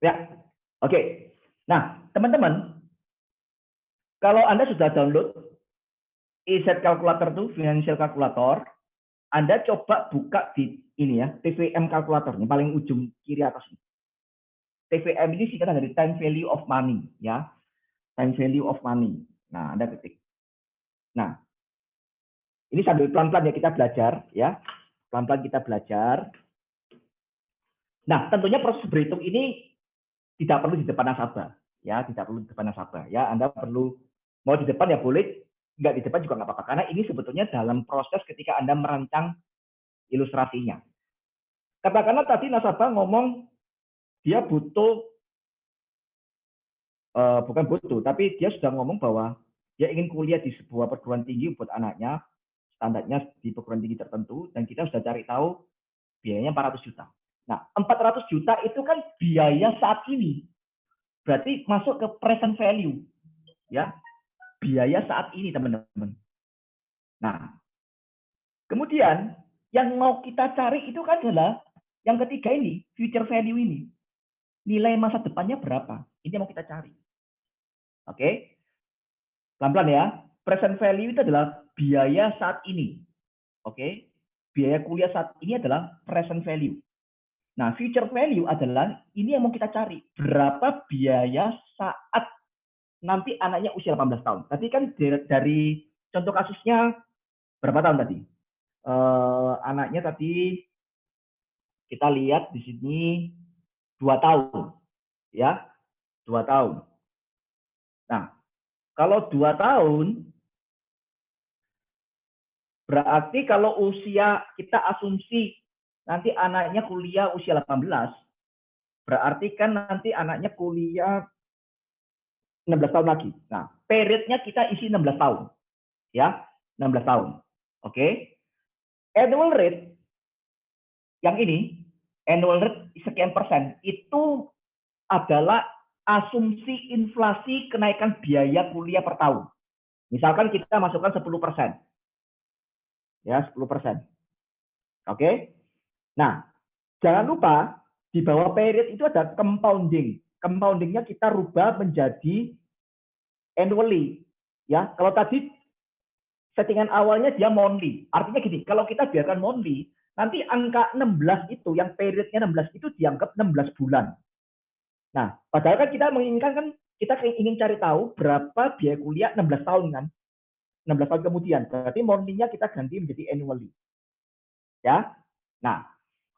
Ya, oke. Nah, teman-teman, kalau Anda sudah download EZ Calculator itu, Financial Calculator, Anda coba buka di ini ya, TVM Calculator, ini paling ujung kiri atas ini. TVM ini singkatan dari Time Value of Money, ya. Time Value of Money. Nah, Anda ketik. Nah, ini sambil pelan-pelan ya kita belajar, ya. Pelan-pelan kita belajar. Nah, tentunya proses berhitung ini tidak perlu di depan nasabah, ya, tidak perlu di depan nasabah, ya. Anda perlu mau di depan ya boleh, nggak di depan juga nggak apa-apa, karena ini sebetulnya dalam proses ketika Anda merancang ilustrasinya. Katakanlah tadi nasabah ngomong dia butuh, bukan butuh, tapi dia sudah ngomong bahwa dia ingin kuliah di sebuah perguruan tinggi buat anaknya, standarnya di perguruan tinggi tertentu, dan kita sudah cari tahu biayanya 400 juta. Nah, 400 juta itu kan biaya saat ini. Berarti masuk ke present value. Ya, biaya saat ini, teman-teman. Nah, kemudian yang mau kita cari itu kan adalah yang ketiga ini, future value ini. Nilai masa depannya berapa? Ini yang mau kita cari. Oke? Pelan-pelan ya. Present value itu adalah biaya saat ini. Oke? Biaya kuliah saat ini adalah present value. Nah, future value adalah ini yang mau kita cari. Berapa biaya saat nanti anaknya usia 18 tahun. Tadi kan dari contoh kasusnya berapa tahun tadi? Anaknya tadi kita lihat di sini 2 tahun. Ya, 2 tahun. Nah, kalau 2 tahun, berarti kalau usia kita asumsi nanti anaknya kuliah usia 18, berarti kan nanti anaknya kuliah 16 tahun lagi. Nah, periodnya kita isi 16 tahun. Ya, 16 tahun. Oke. Annual rate yang ini, annual rate sekian persen, itu adalah asumsi inflasi kenaikan biaya kuliah per tahun. Misalkan kita masukkan 10%. Ya, 10%. Oke. Nah, jangan lupa di bawah period itu ada compounding. Compoundingnya kita rubah menjadi annually. Ya, kalau tadi settingan awalnya dia monthly. Artinya gini, kalau kita biarkan monthly, nanti angka 16 itu, yang periodnya 16 itu dianggap 16 bulan. Nah, padahal kan kita menginginkan kan, kita ingin cari tahu berapa biaya kuliah 16 tahun kan. 16 tahun kemudian. Berarti monthly-nya kita ganti menjadi annually. Ya. Nah,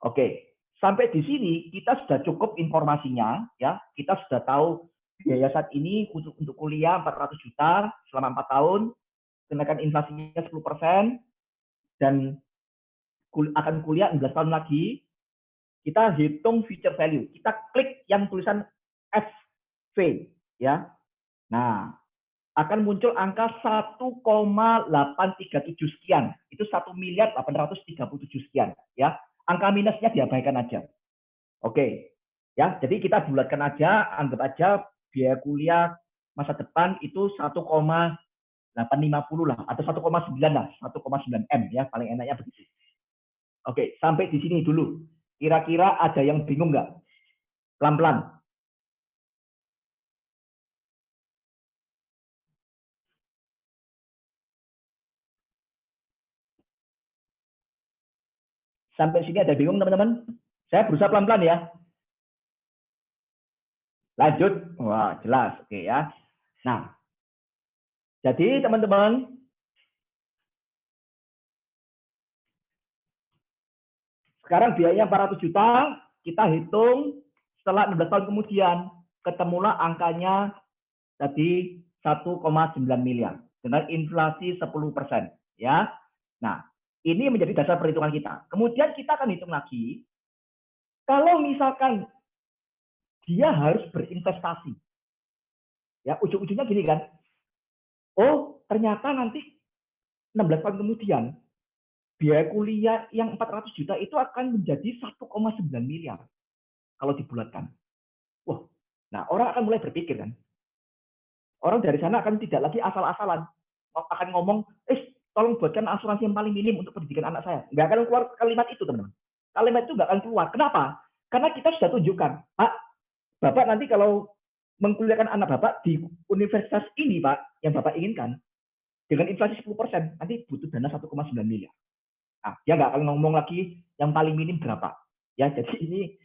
oke. Sampai di sini kita sudah cukup informasinya, ya. Kita sudah tahu biaya saat ini untuk kuliah 400 juta selama 4 tahun, kenaikan inflasinya 10%, dan akan kuliah 16 tahun lagi, kita hitung future value. Kita klik yang tulisan SV, ya. Nah, akan muncul angka 1,837 sekian. Itu 1.837 sekian, ya. Angka minusnya diabaikan aja. Oke. Ya, jadi kita bulatkan aja, anggap aja biaya kuliah masa depan itu 1,850 lah, atau 1,9 lah, 1,9 M ya, paling enaknya begitu. Oke, sampai di sini dulu. Kira-kira ada yang bingung nggak? Pelan-pelan. Sampai sini ada bingung teman-teman? Saya berusaha pelan-pelan ya. Lanjut. Wah, jelas. Oke ya. Nah, jadi teman-teman, sekarang biayanya 400 juta, kita hitung setelah 16 tahun kemudian, ketemulah angkanya tadi 1,9 miliar dengan inflasi 10%. Ya. Nah, ini menjadi dasar perhitungan kita. Kemudian kita akan hitung lagi, kalau misalkan dia harus berinvestasi. Ya, ujung-ujungnya gini kan. Oh, ternyata nanti 16 tahun kemudian, biaya kuliah yang 400 juta itu akan menjadi 1,9 miliar. Kalau dibulatkan. Wah, nah orang akan mulai berpikir kan. Orang dari sana akan tidak lagi asal-asalan. Akan ngomong, tolong buatkan asuransi yang paling minim untuk pendidikan anak saya. Nggak akan keluar kalimat itu, teman-teman. Kalimat itu nggak akan keluar. Kenapa? Karena kita sudah tunjukkan, Pak, Bapak nanti kalau mengkuliahkan anak Bapak di universitas ini, Pak, yang Bapak inginkan, dengan inflasi 10%, nanti butuh dana 1,9 miliar. Nah, dia nggak akan ngomong lagi yang paling minim berapa. Ya, jadi ini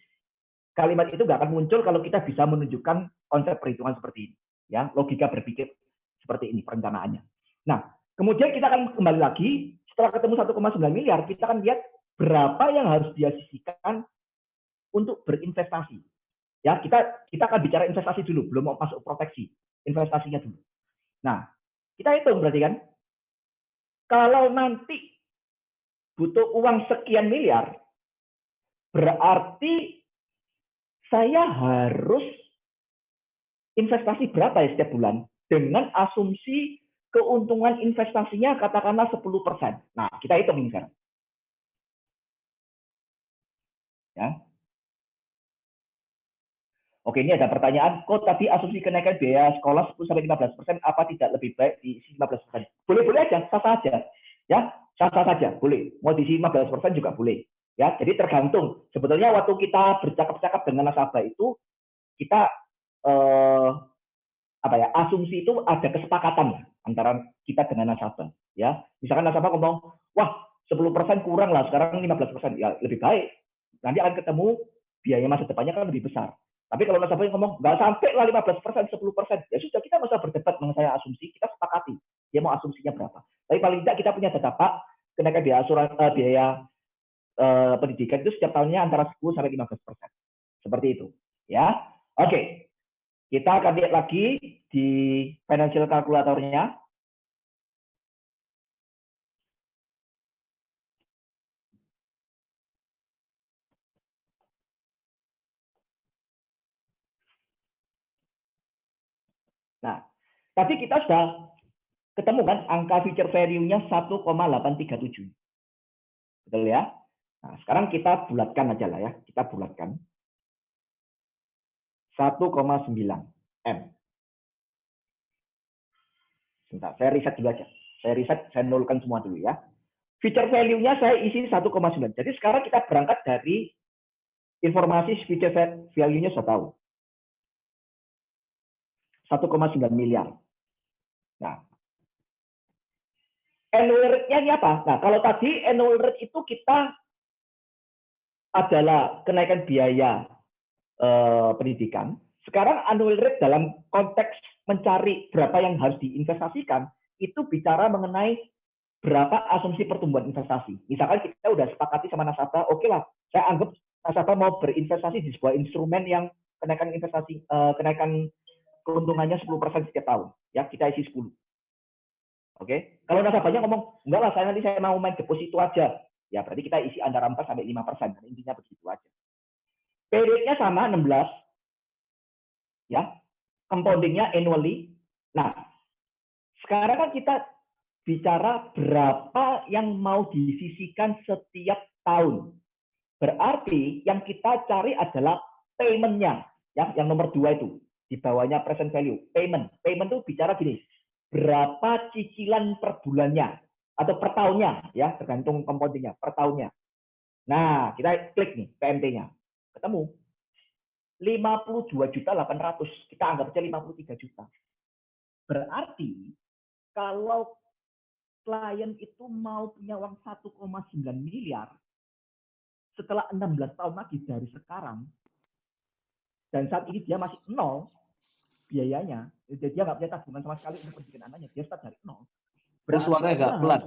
kalimat itu nggak akan muncul kalau kita bisa menunjukkan konsep perhitungan seperti ini. Ya, logika berpikir seperti ini perencanaannya. Nah, kemudian kita akan kembali lagi setelah ketemu 1,9 miliar, kita akan lihat berapa yang harus dia sisihkan untuk berinvestasi. Ya, kita akan bicara investasi dulu, belum mau masuk proteksi, investasinya dulu. Nah, kita hitung berarti kan, kalau nanti butuh uang sekian miliar, berarti saya harus investasi berapa ya setiap bulan dengan asumsi keuntungan investasinya katakanlah 10%. Nah, kita hitung ini sekarang. Ya. Oke, ini ada pertanyaan, kok tadi asumsi kenaikan biaya sekolah 10-15%, apa tidak lebih baik diisi 15%? Boleh-boleh aja, sah-sah aja. Ya, sah-sah saja, boleh. Mau diisi 15% juga boleh. Ya, jadi tergantung. Sebetulnya waktu kita bercakap-cakap dengan nasabah itu, kita asumsi itu ada kesepakatan antara kita dengan nasabah. Ya, misalkan nasabah ngomong, wah 10% kurang lah, sekarang 15%, ya lebih baik. Nanti akan ketemu biaya masa depannya kan lebih besar. Tapi kalau nasabah ngomong nggak sampai lah 15%, 10%, ya sudah kita nggak usah berdebat mengenai asumsi, kita sepakati dia mau asumsinya berapa. Tapi paling tidak kita punya data, Pak, kenaikan biaya pendidikan itu setiap tahunnya antara 10-15%. Seperti itu. Ya, oke. Kita akan lihat lagi di financial kalkulatornya. Nah, tadi kita sudah ketemu kan angka future value-nya 1,837. Betul ya? Nah, sekarang kita bulatkan aja lah ya. Kita bulatkan. 1,9 M. Sebentar, saya riset dulu aja. Saya nolkan semua dulu ya. Future value-nya saya isi 1,9. Jadi sekarang kita berangkat dari informasi future value-nya sudah tahu. 1,9 miliar. Nah, annual rate-nya ini apa? Nah, kalau tadi annual rate itu kita adalah kenaikan biaya pendidikan. Sekarang annual rate dalam konteks mencari berapa yang harus diinvestasikan, itu bicara mengenai berapa asumsi pertumbuhan investasi. Misalkan kita udah sepakati sama nasabah, oke lah, saya anggap nasabah mau berinvestasi di sebuah instrumen yang kenaikan investasi, kenaikan keuntungannya 10% setiap tahun. Ya, kita isi 10. Oke. Kalau nasabahnya ngomong, enggak lah, saya nanti mau main deposito aja. Ya, berarti kita isi antara 4 sampai 5%. Intinya begitu aja. Periodnya sama 16. Ya. Compoundingnya annually. Nah, sekarang kan kita bicara berapa yang mau disisihkan setiap tahun. Berarti yang kita cari adalah payment-nya. Ya, yang nomor 2 itu. Di bawahnya present value. Payment. Payment itu bicara gini. Berapa cicilan per bulannya. Atau per tahunnya. Ya, tergantung compoundingnya. Per tahunnya. Nah, kita klik nih PMT-nya. Ketemu. 52.800.000. Kita anggap aja 53 juta. Berarti kalau klien itu mau punya uang 1,9 miliar setelah 16 tahun lagi dari sekarang, dan saat ini dia masih nol biayanya, jadi dia nggak punya tabungan sama sekali untuk pendidikan anaknya, dia start dari nol. Berarti suaranya agak pelan.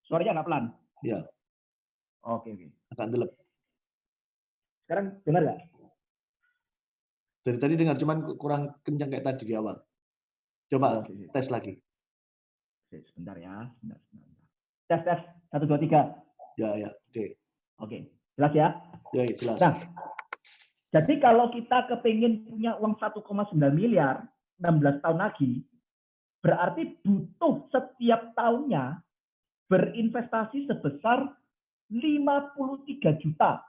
Suaranya nggak pelan? Iya. Oke. Agak delep. Sekarang dengar nggak? Dari tadi dengar, cuman kurang kencang kayak tadi di awal. Coba tes lagi. Sebentar ya. Tes. 1, 2, 3. Ya. Oke. Jelas ya? Ya, jelas. Nah, jadi kalau kita kepingin punya uang 1,9 miliar 16 tahun lagi, berarti butuh setiap tahunnya berinvestasi sebesar 53 juta.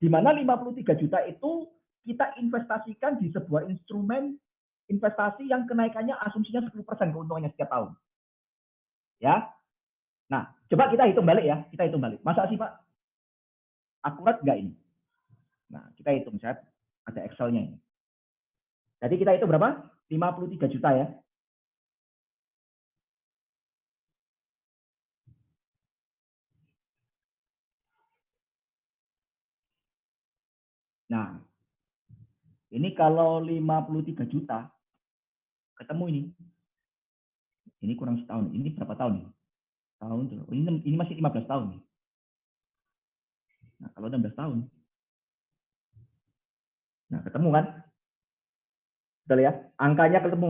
Di mana 53 juta itu kita investasikan di sebuah instrumen investasi yang kenaikannya asumsinya 10% keuntungannya setiap tahun. Ya. Nah, coba kita hitung balik ya. Kita hitung balik. Masa sih, Pak? Akurat nggak ini? Nah, kita hitung. Saya ada Excel-nya ini. Jadi kita hitung berapa? 53 juta ya. Nah, ini kalau 53 juta, ketemu ini. Ini kurang setahun. Ini berapa tahun nih? Tahun. Ini masih 15 tahun. Nah, kalau 16 tahun. Nah, ketemu kan? Betul ya? Angkanya ketemu.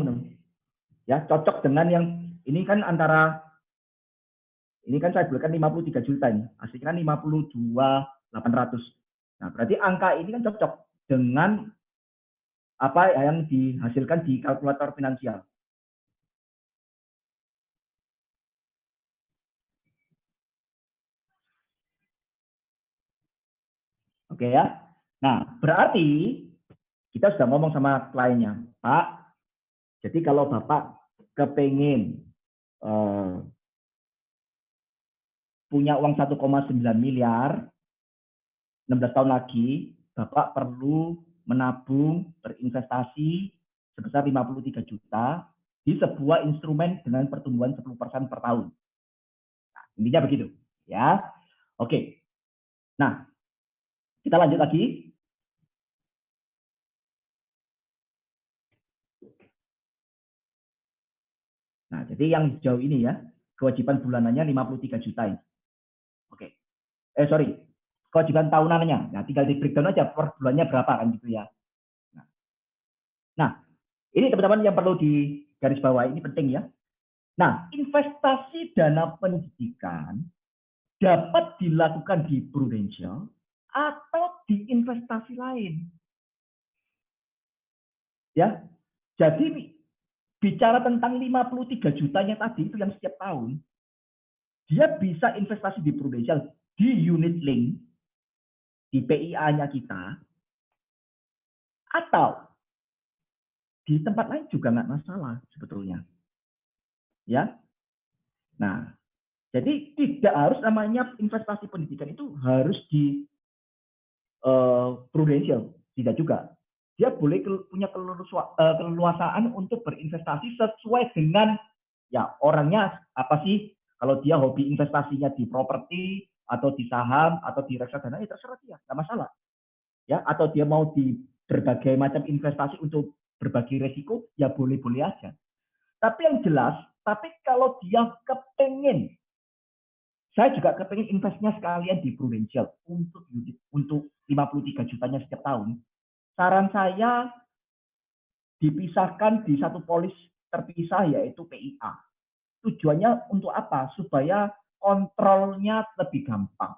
Ya, cocok dengan yang ini kan antara ini kan saya belikan 53 juta ini. Aslinya kan 52.800. Nah, berarti angka ini kan cocok dengan apa yang dihasilkan di kalkulator finansial. Oke ya. Nah, berarti kita sudah ngomong sama kliennya, Pak. Jadi kalau Bapak kepengen punya uang 1,9 miliar 16 tahun lagi, Bapak perlu menabung, berinvestasi sebesar 53 juta di sebuah instrumen dengan pertumbuhan 10% per tahun. Nah, intinya begitu, ya. Oke. Nah, kita lanjut lagi. Nah, jadi yang hijau ini ya, kewajiban bulanannya 53 juta ini. Oke. Sorry. Kewajiban tahunannya. Nah, tinggal di breakdown aja per bulannya berapa kan gitu ya. Nah, ini teman-teman yang perlu di garis bawah ini penting ya. Nah, investasi dana pendidikan dapat dilakukan di Prudential atau di investasi lain. Ya. Jadi bicara tentang 53 jutanya tadi itu yang setiap tahun, dia bisa investasi di Prudential, di unit link, di PIA-nya kita, atau di tempat lain juga nggak masalah sebetulnya. Ya. Nah, jadi tidak harus namanya investasi pendidikan itu harus di Prudential, tidak juga. Dia boleh punya keleluasaan untuk berinvestasi sesuai dengan ya orangnya apa sih. Kalau dia hobi investasinya di properti atau di saham atau di reksadana, ya terserah dia, nggak masalah. Ya, atau dia mau di berbagai macam investasi untuk berbagi resiko, ya boleh-boleh aja. Tapi yang jelas, tapi kalau dia kepengen, saya juga kepengen investnya sekalian di Prudential untuk 53 jutanya setiap tahun. Saran saya dipisahkan di satu polis terpisah yaitu PIA. tujuannya untuk apa? Supaya kontrolnya lebih gampang,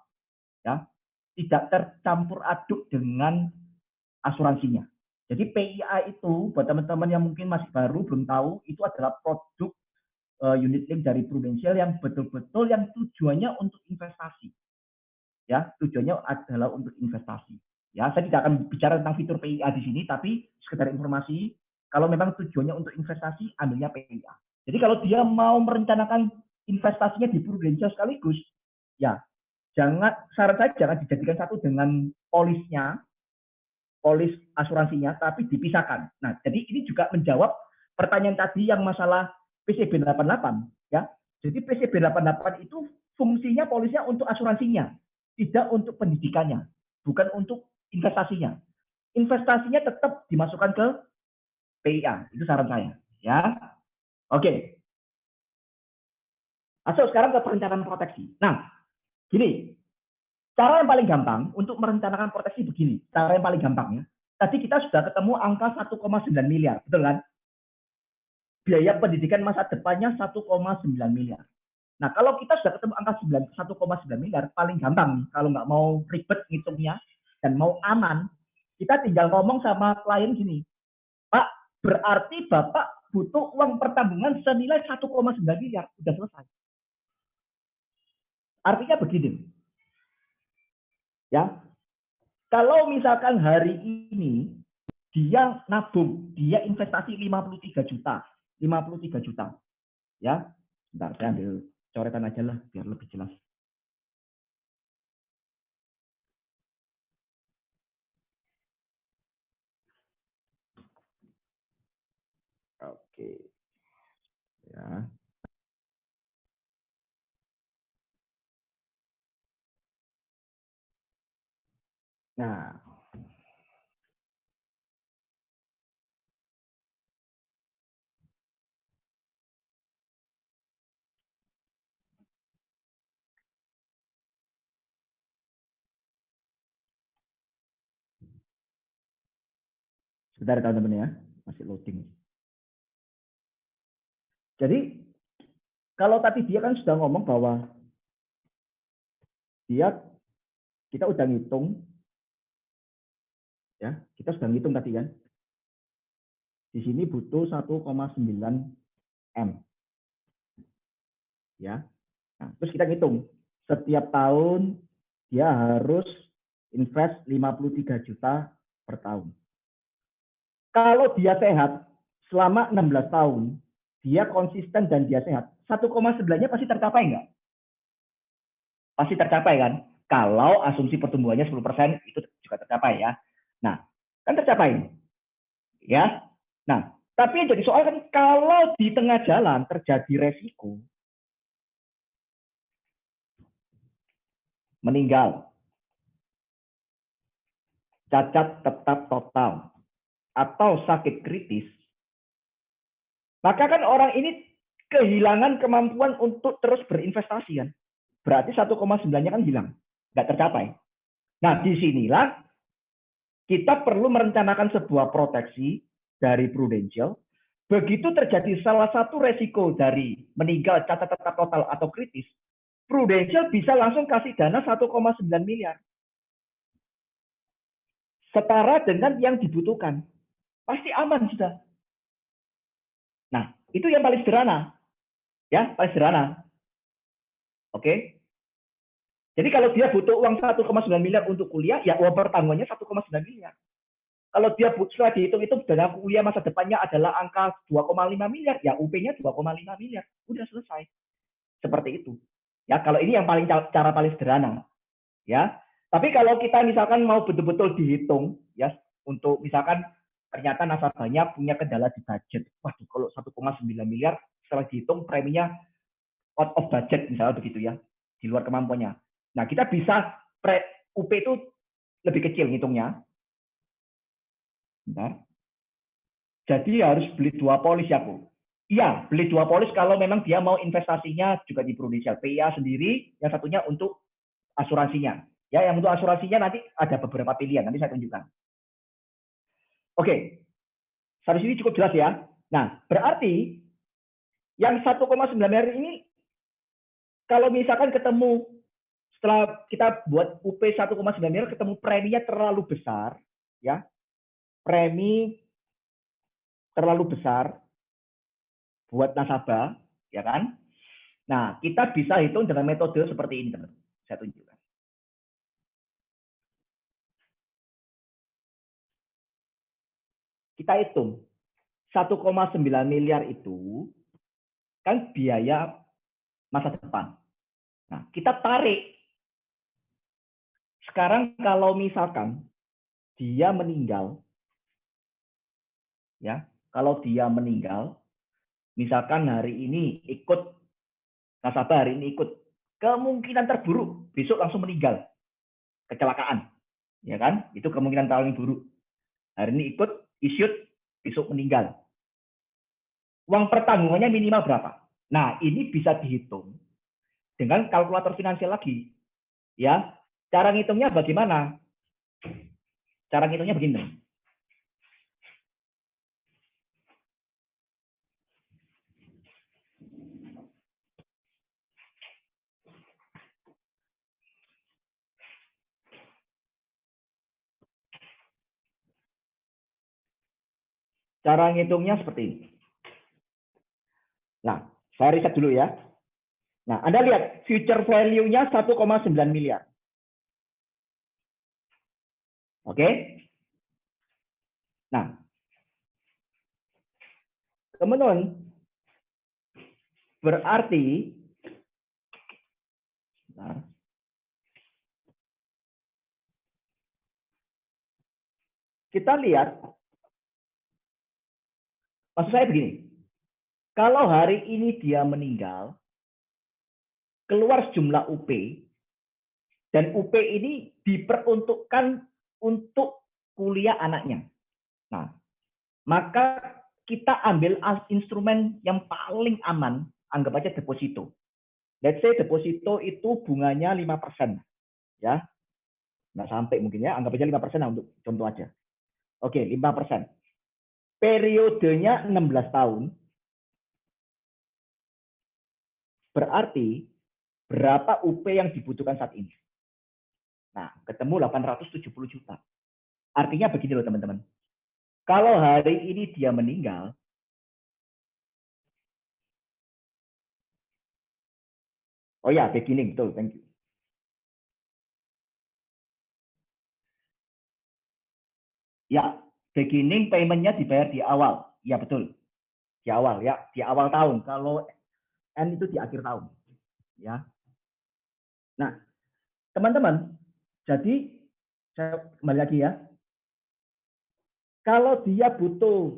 ya, tidak tercampur aduk dengan asuransinya. Jadi PIA itu buat teman-teman yang mungkin masih baru belum tahu, itu adalah produk unit link dari Prudential yang betul-betul yang tujuannya untuk investasi. Ya, tujuannya adalah untuk investasi. Ya, saya tidak akan bicara tentang fitur PIA di sini, tapi sekedar informasi, kalau memang tujuannya untuk investasi, ambilnya PIA. Jadi kalau dia mau merencanakan investasinya di Prudential sekaligus, ya saran saya jangan dijadikan satu dengan polisnya, polis asuransinya, tapi dipisahkan. Nah, jadi ini juga menjawab pertanyaan tadi yang masalah PCB 88, ya. Jadi PCB 88 itu fungsinya polisnya untuk asuransinya, tidak untuk pendidikannya, bukan untuk investasinya. Investasinya tetap dimasukkan ke PIA, itu saran saya, ya. Oke. Masuk sekarang ke perencanaan proteksi. Nah, gini, cara yang paling gampang untuk merencanakan proteksi begini, cara yang paling gampang ya. Tadi kita sudah ketemu angka 1,9 miliar, betul kan? Biaya pendidikan masa depannya 1,9 miliar. Nah, kalau kita sudah ketemu angka 1,9 miliar, paling gampang nih, kalau nggak mau ribet ngitungnya dan mau aman, kita tinggal ngomong sama klien gini, Pak, berarti Bapak butuh uang pertanggungan senilai 1,9 miliar, udah selesai. Artinya begini, ya, kalau misalkan hari ini dia nabung, dia investasi 53 juta, ya, bentar saya ambil coretan aja lah biar lebih jelas. Oke, ya. Nah, sebentar teman-teman ya, masih loading. Jadi kalau tadi dia kan sudah ngomong bahwa kita udah ngitung, ya, kita sudah ngitung tadi kan. Di sini butuh 1,9 M, ya. Nah, terus kita ngitung setiap tahun dia harus invest 53 juta per tahun. Kalau dia sehat selama 16 tahun, dia konsisten dan dia sehat, 1,9-nya pasti tercapai nggak? Pasti tercapai kan? Kalau asumsi pertumbuhannya 10% itu juga tercapai ya. Nah, kan tercapai. Ya. Nah, tapi yang jadi soal kan kalau di tengah jalan terjadi resiko meninggal, cacat tetap total, atau sakit kritis, maka kan orang ini kehilangan kemampuan untuk terus berinvestasi kan. Berarti 1,9-nya kan hilang, nggak tercapai. Nah, disinilah kita perlu merencanakan sebuah proteksi dari Prudential. Begitu terjadi salah satu resiko dari meninggal, cacat tetap total atau kritis, Prudential bisa langsung kasih dana 1,9 miliar. Setara dengan yang dibutuhkan. Pasti aman sudah. Nah, itu yang paling sederhana. Ya, paling sederhana. Oke. Jadi kalau dia butuh uang 1,9 miliar untuk kuliah, ya uang pertanggungannya 1,9 miliar. Kalau dia setelah dihitung itu dana kuliah masa depannya adalah angka 2,5 miliar, ya UP-nya 2,5 miliar. Udah selesai. Seperti itu. Ya, kalau ini yang paling cara paling sederhana. Ya. Tapi kalau kita misalkan mau betul-betul dihitung, ya, untuk misalkan ternyata nasabahnya punya kendala di budget. Waduh, kalau 1,9 miliar setelah dihitung preminya out of budget misalnya begitu ya, di luar kemampuannya. Nah, kita bisa UP itu lebih kecil ngitungnya. Bentar. Jadi harus beli 2 polis ya, Bu. Iya, beli 2 polis kalau memang dia mau investasinya juga di Prudential. PIA sendiri, yang satunya untuk asuransinya. Ya, yang untuk asuransinya nanti ada beberapa pilihan, nanti saya tunjukkan. Oke, sampai sini cukup jelas ya. Nah, berarti Yang 1,9 miliar ini kalau misalkan ketemu setelah kita buat UP 1,9 miliar ketemu preminya terlalu besar, ya. Premi terlalu besar buat nasabah, ya kan? Nah, kita bisa hitung dengan metode seperti ini, teman-teman. Saya tunjukkan. Kita hitung 1,9 miliar itu kan biaya masa depan. Nah, kita tarik. Sekarang kalau misalkan dia meninggal, ya, kalau dia meninggal, misalkan hari ini ikut nasabah, hari ini ikut, kemungkinan terburuk besok langsung meninggal, kecelakaan, ya kan? Itu kemungkinan paling buruk. Hari ini ikut, issued, besok meninggal. Uang pertanggungannya minimal berapa? Nah, ini bisa dihitung dengan kalkulator finansial lagi, ya. Cara ngitungnya bagaimana? Cara ngitungnya begini. Cara ngitungnya seperti ini. Nah, saya riset dulu ya. Nah, Anda lihat future value-nya 1,9 miliar. Oke? Nah, teman-teman, berarti kita lihat, maksud saya begini, kalau hari ini dia meninggal, keluar sejumlah UP, dan UP ini diperuntukkan untuk kuliah anaknya. Nah, maka kita ambil instrumen yang paling aman, anggap aja deposito. Let's say deposito itu bunganya 5%. Ya, nggak sampai mungkin ya, anggap aja 5% lah untuk contoh aja. Oke, 5%. Periodenya 16 tahun. Berarti berapa UP yang dibutuhkan saat ini? Nah, ketemu 870 juta. Artinya begini loh teman-teman. Kalau hari ini dia meninggal, oh ya, beginning, betul, thank you. Ya, beginning payment-nya dibayar di awal. Ya, betul. Di awal ya, di awal tahun. Kalau N itu di akhir tahun. Ya. Nah, teman-teman, jadi saya kembali lagi ya. Kalau dia butuh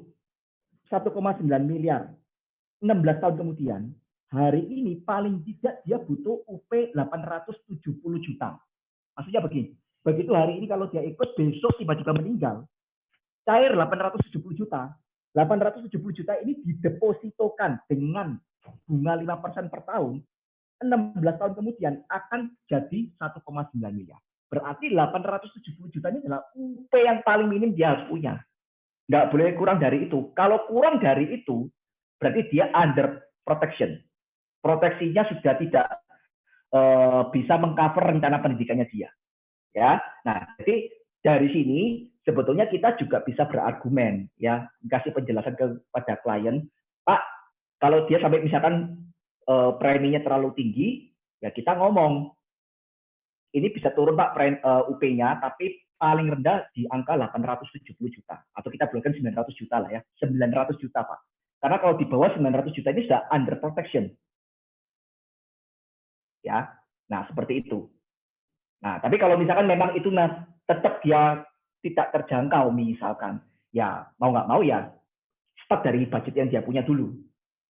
1,9 miliar 16 tahun kemudian, hari ini paling tidak dia butuh UP 870 juta. Maksudnya begini, begitu hari ini kalau dia ikut, besok tiba-tiba meninggal, cair 870 juta. 870 juta ini didepositokan dengan bunga 5% per tahun, 16 tahun kemudian akan jadi 1,9 miliar. Berarti 870 juta ini adalah UP yang paling minim dia harus punya. Nggak boleh kurang dari itu. Kalau kurang dari itu, berarti dia under protection. Proteksinya sudah tidak bisa mengcover rencana pendidikannya dia. Ya, nah jadi dari sini sebetulnya kita juga bisa berargumen, ya, kasih penjelasan kepada klien, Pak, kalau dia sampai misalkan preminya terlalu tinggi, ya kita ngomong, ini bisa turun Pak UP-nya, tapi paling rendah di angka 870 juta, atau kita buatkan 900 juta lah ya, 900 juta Pak. Karena kalau di bawah 900 juta ini sudah under protection. Ya, nah seperti itu. Nah, tapi kalau misalkan memang itu tetap dia tidak terjangkau misalkan, ya mau nggak mau ya start dari budget yang dia punya dulu.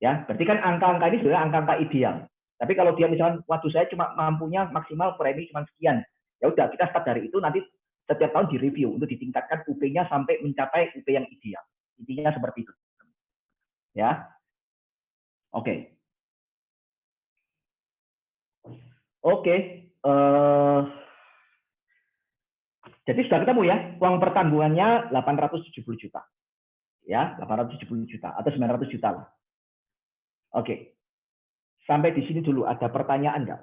Ya, berarti kan angka-angka ini sebenarnya angka-angka ideal. Tapi kalau dia misalkan, waduh saya cuma mampunya maksimal premi cuma sekian, ya udah kita start dari itu, nanti setiap tahun direview untuk ditingkatkan UP-nya sampai mencapai UP yang ideal. Intinya seperti itu. Ya, oke. Oke. Jadi sudah ketemu ya, uang pertanggungannya 870 juta. Ya, 870 juta atau 900 juta lah. Oke. Sampai di sini dulu. Ada pertanyaan nggak?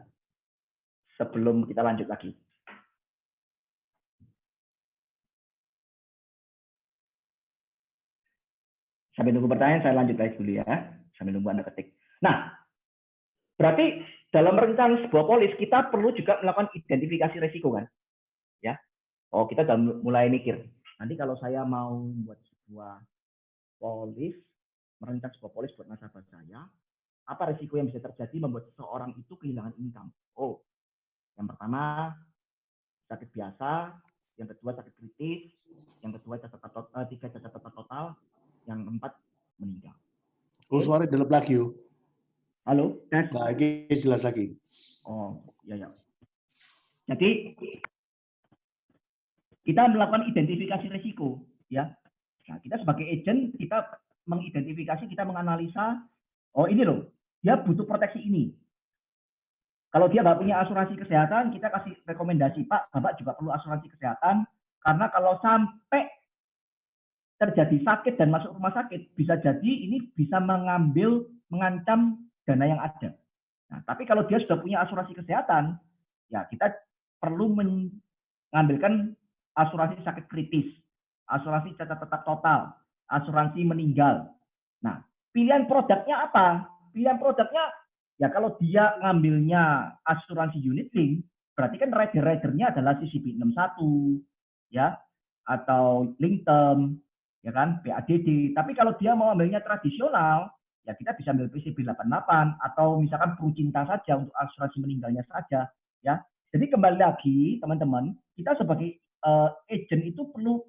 Sebelum kita lanjut lagi. Sambil nunggu pertanyaan, saya lanjut lagi dulu ya. Sambil nunggu Anda ketik. Nah, berarti dalam merencanakan sebuah polis, kita perlu juga melakukan identifikasi risiko, kan? Ya. Oh, kita sudah mulai mikir. Nanti kalau saya mau buat sebuah polis, merancang sebuah polis buat nasabah saya, apa risiko yang bisa terjadi membuat seseorang itu kehilangan income? Oh, yang pertama sakit biasa, yang kedua sakit kritis, yang kedua tiga catatan total, yang keempat meninggal. Oh, suara delep lagi, yuk. Halo, tes. Lagi jelas lagi. Oh, ya ya. Jadi kita melakukan identifikasi risiko, ya. Nah, kita sebagai agent, kita mengidentifikasi, kita menganalisa, oh ini loh, dia butuh proteksi ini. Kalau dia nggak punya asuransi kesehatan, kita kasih rekomendasi, Pak, Bapak juga perlu asuransi kesehatan, karena kalau sampai terjadi sakit dan masuk rumah sakit, bisa jadi ini bisa mengancam dana yang ada. Nah, tapi kalau dia sudah punya asuransi kesehatan, ya kita perlu mengambilkan asuransi sakit kritis, asuransi cacat tetap total, asuransi meninggal. Nah, pilihan produknya apa? Pilihan produknya, ya kalau dia ngambilnya asuransi unit link, berarti kan rider-ridernya adalah CCP 61, ya, atau link term, ya kan, PADD. Tapi kalau dia mau ambilnya tradisional, ya kita bisa ambil PCB 88 atau misalkan Prucinta saja untuk asuransi meninggalnya saja, ya. Jadi kembali lagi teman-teman, kita sebagai agent itu perlu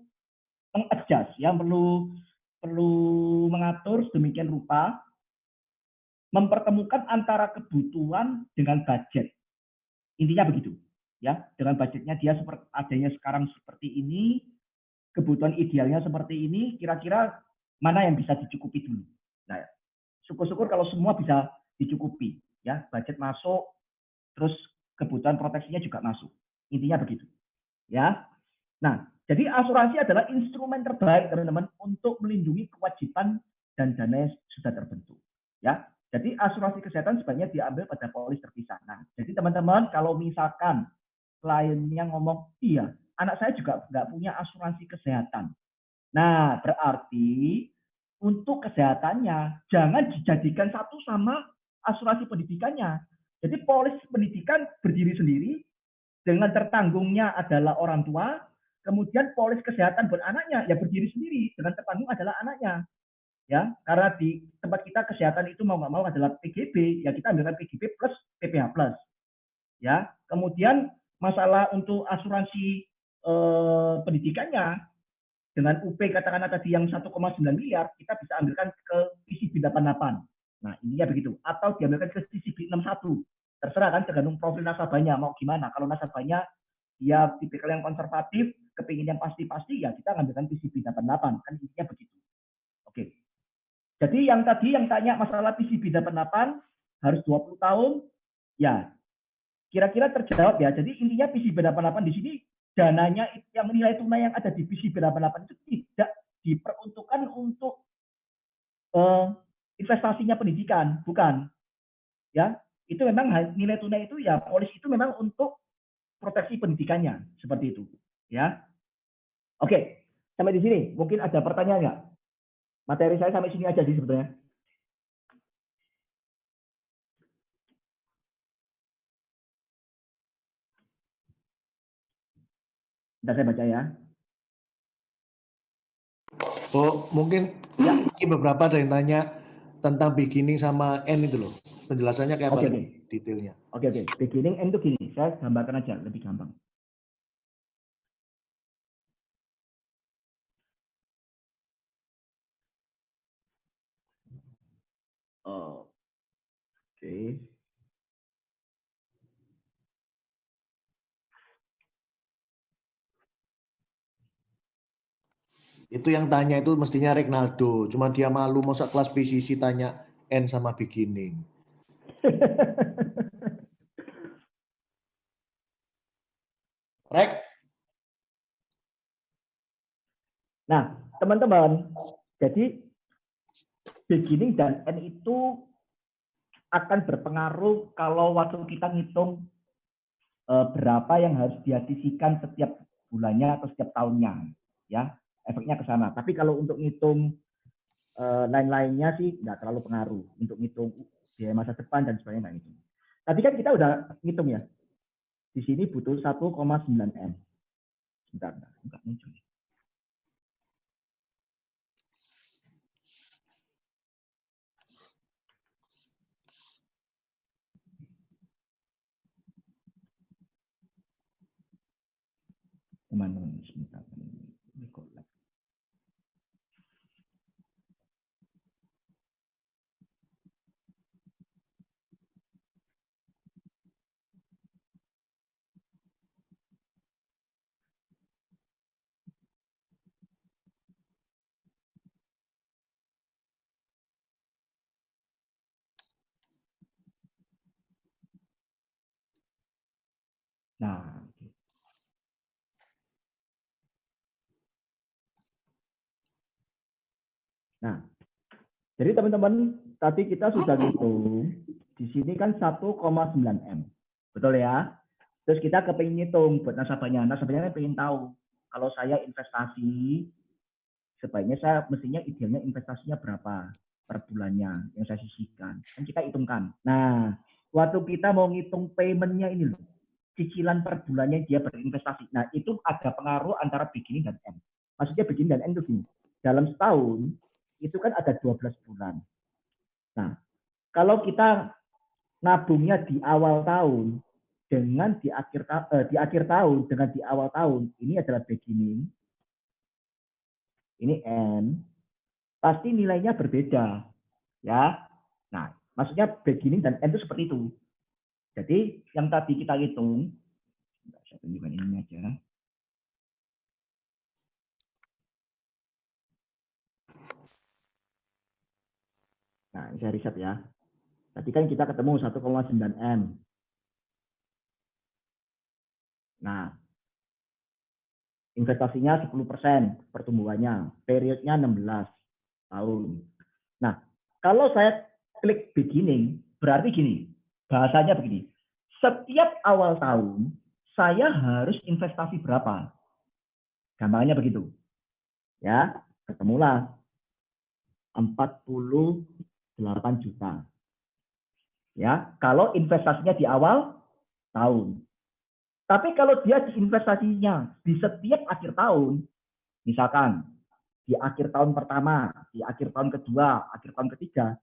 mengadjust, ya, perlu mengatur sedemikian rupa, mempertemukan antara kebutuhan dengan budget. Intinya begitu, ya. Dengan budgetnya dia seperti adanya sekarang seperti ini, kebutuhan idealnya seperti ini, kira-kira mana yang bisa dicukupi dulu. Nah, syukur-syukur kalau semua bisa dicukupi, ya, budget masuk, terus kebutuhan proteksinya juga masuk. Intinya begitu, ya. Nah, jadi asuransi adalah instrumen terbaik teman-teman untuk melindungi kewajiban dan dana yang sudah terbentuk, ya. Jadi asuransi kesehatan sebaiknya diambil pada polis terpisah. Nah, jadi teman-teman kalau misalkan kliennya ngomong, iya, anak saya juga nggak punya asuransi kesehatan. Nah, berarti untuk kesehatannya jangan dijadikan satu sama asuransi pendidikannya. Jadi polis pendidikan berdiri sendiri, dengan tertanggungnya adalah orang tua, kemudian polis kesehatan buat anaknya ya berdiri sendiri, dengan tertanggung adalah anaknya. Ya, karena di tempat kita kesehatan itu mau nggak mau adalah PGB, ya kita ambilkan PGB plus PPH plus. Ya, kemudian masalah untuk asuransi pendidikannya dengan UP katakanlah tadi yang 1,9 miliar, kita bisa ambilkan ke PCB 88. Nah, intinya begitu. Atau diambilkan ke PCB 61. Terserah kan, tergantung profil nasabahnya mau gimana. Kalau nasabahnya dia tipikal yang konservatif, kepingin yang pasti-pasti, ya kita ngambilkan PCB 88. Kan intinya begitu. Oke. Jadi yang tadi yang tanya masalah PCB 88 harus 20 tahun, ya kira-kira terjawab ya. Jadi intinya PCB 88 di sini dananya yang nilai tunai yang ada di PCB 88 itu tidak diperuntukkan untuk investasinya pendidikan, bukan. Ya, itu memang nilai tunai itu ya polis itu memang untuk proteksi pendidikannya seperti itu. Ya, oke. Sampai di sini mungkin ada pertanyaan nggak? Materi saya sampai sini aja sih sebenarnya. Sudah saya baca ya. Oh, mungkin ya beberapa ada yang tanya tentang beginning sama end itu loh. Penjelasannya kayak apa detailnya? Oke. Beginning end itu gini, saya gambarkan aja lebih gampang. Oke. Itu yang tanya itu mestinya Regnaldo, cuma dia malu masa kelas PCC tanya end sama beginning. Rek. Nah, teman-teman, jadi beginning dan end itu akan berpengaruh kalau waktu kita ngitung berapa yang harus diasisikan setiap bulannya atau setiap tahunnya, ya efeknya ke sana. Tapi kalau untuk ngitung lain-lainnya sih nggak terlalu pengaruh untuk ngitung biaya masa depan dan sebagainya nggak ngitung. Tadi kan kita udah ngitung ya. Di sini butuh 1,9 M. Bentar, nggak muncul. Teman-teman, sebentar. Nah, nah, jadi teman-teman tadi kita sudah ngitung di sini kan 1,9 M, betul ya? Terus kita kepingin ngitung buat nasabahnya. Nasabahnya pengen tahu kalau saya investasi sebaiknya saya mestinya idealnya investasinya berapa per bulannya yang saya sisihkan. Kan kita hitungkan. Nah, waktu kita mau ngitung paymentnya ini loh, cicilan per bulannya dia berinvestasi. Nah, itu ada pengaruh antara beginning dan end. Maksudnya beginning dan end itu gini. Dalam setahun, itu kan ada 12 bulan. Nah, kalau kita nabungnya di awal tahun, dengan di akhir tahun, dengan di awal tahun, ini adalah beginning, ini end, pasti nilainya berbeda. Ya, nah, maksudnya beginning dan end itu seperti itu. Jadi, yang tadi kita hitung, saya tunjukkan ini aja. Nah, ini saya riset ya. Tadi kan kita ketemu 1,9 M. Nah, investasinya 10% pertumbuhannya, periodnya 16 tahun. Nah, kalau saya klik beginning, berarti gini, bahasanya begini, setiap awal tahun, saya harus investasi berapa? Gampangnya begitu. Ya, ketemulah 48 juta. Ya, kalau investasinya di awal tahun. Tapi kalau dia diinvestasinya di setiap akhir tahun, misalkan di akhir tahun pertama, di akhir tahun kedua, akhir tahun ketiga,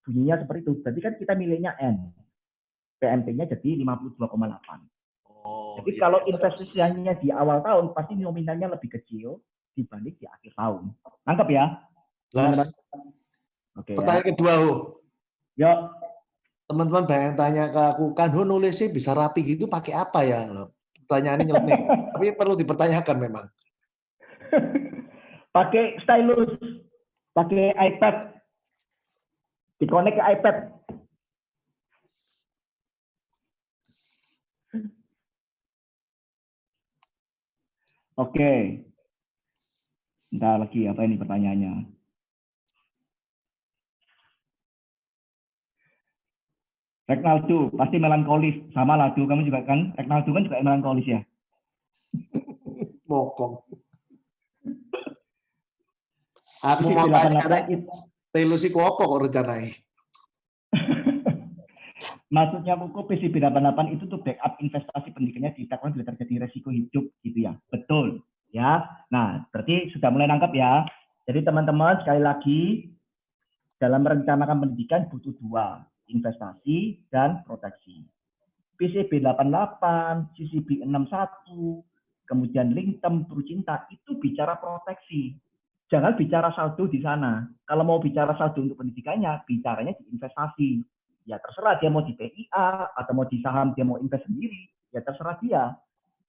bunyinya seperti itu. Berarti kan kita milihnya N. PMP-nya jadi 52,8. Jadi kalau investasinya di awal tahun, pasti nominalnya lebih kecil dibanding di akhir tahun. Nangkep ya? Teman-teman? Oke, pertanyaan kedua, Yuk. Teman-teman banyak tanya ke aku, kan nulisnya bisa rapi gitu pakai apa ya? Pertanyaan ini nyeleneh. Tapi perlu dipertanyakan memang. Pakai stylus, pakai iPad, dikonek ke iPad. Oke. Bentar lagi, apa ini pertanyaannya? Regnaldo, pasti melankolis. Sama lah, kamu juga kan? Regnaldo kan juga melankolis ya? Mokong. Aku mau tanya, telusi ku apa kok rencanai? Maksudnya buku PCB 88 itu tuh backup investasi pendidikannya di takutnya bila terjadi resiko hidup gitu ya. Betul. Ya. Nah, berarti sudah mulai nangkap ya. Jadi teman-teman sekali lagi dalam merencanakan pendidikan butuh dua, investasi dan proteksi. PCB 88, CCB 61, kemudian Lingtem, Prucinta itu bicara proteksi. Jangan bicara saldo di sana. Kalau mau bicara saldo untuk pendidikannya, bicaranya di investasi. Ya terserah dia mau di PIA atau mau di saham dia mau invest sendiri, ya terserah dia.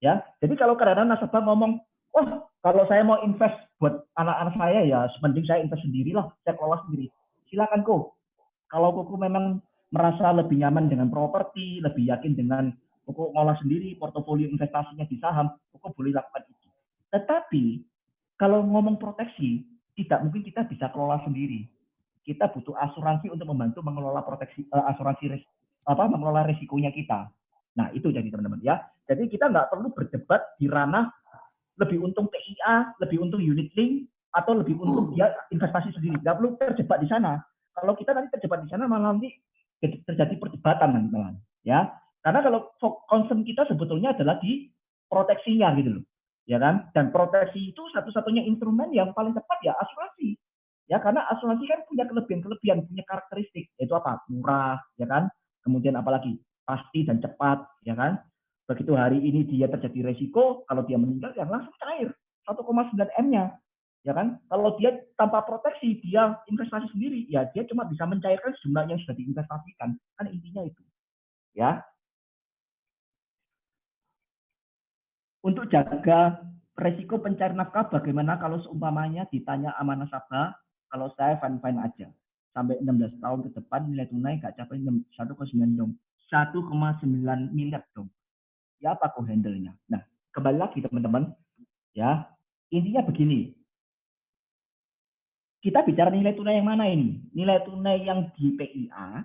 Ya, jadi kalau kadang-kadang nasabah ngomong, wah kalau saya mau invest buat anak-anak saya ya, mending saya invest sendirilah, saya kelola sendiri. Silakan kok. Kalau kok memang merasa lebih nyaman dengan properti, lebih yakin dengan kok ngolah sendiri portofolio investasinya di saham, kok boleh lakukan itu. Tetapi kalau ngomong proteksi, tidak mungkin kita bisa kelola sendiri. kita butuh asuransi untuk membantu mengelola proteksi mengelola risikonya kita. Nah, itu jadi teman-teman ya. Jadi kita nggak perlu berdebat di ranah lebih untung PIA, lebih untung unit link, atau lebih untung dia investasi sendiri. Nggak perlu terjebak di sana. Kalau kita nanti terjebak di sana, malah nanti terjadi perdebatan teman-teman. Ya, karena kalau concern kita sebetulnya adalah di proteksinya gitu loh, ya kan? Dan proteksi itu satu-satunya instrumen yang paling tepat ya asuransi. Ya, karena asuransi kan punya kelebihan, punya karakteristik, yaitu apa? Murah, ya kan? Kemudian apalagi? Pasti dan cepat, ya kan? Begitu hari ini dia terjadi resiko, kalau dia meninggal ya langsung cair 1,9 M-nya. Ya kan? Kalau dia tanpa proteksi, dia investasi sendiri, ya dia cuma bisa mencairkan jumlah yang sudah diinvestasikan. Kan intinya itu. Ya. Untuk jaga resiko pencari nafkah, bagaimana kalau seumpamanya ditanya sama nasabah, kalau saya fine-fine aja. Sampai 16 tahun ke depan nilai tunai nggak capai 1,9 dong. 1,9 miliar dong. Ya apa kok handle-nya? Nah, kembali lagi teman-teman. Ya, intinya begini. Kita bicara nilai tunai yang mana ini? Nilai tunai yang di PIA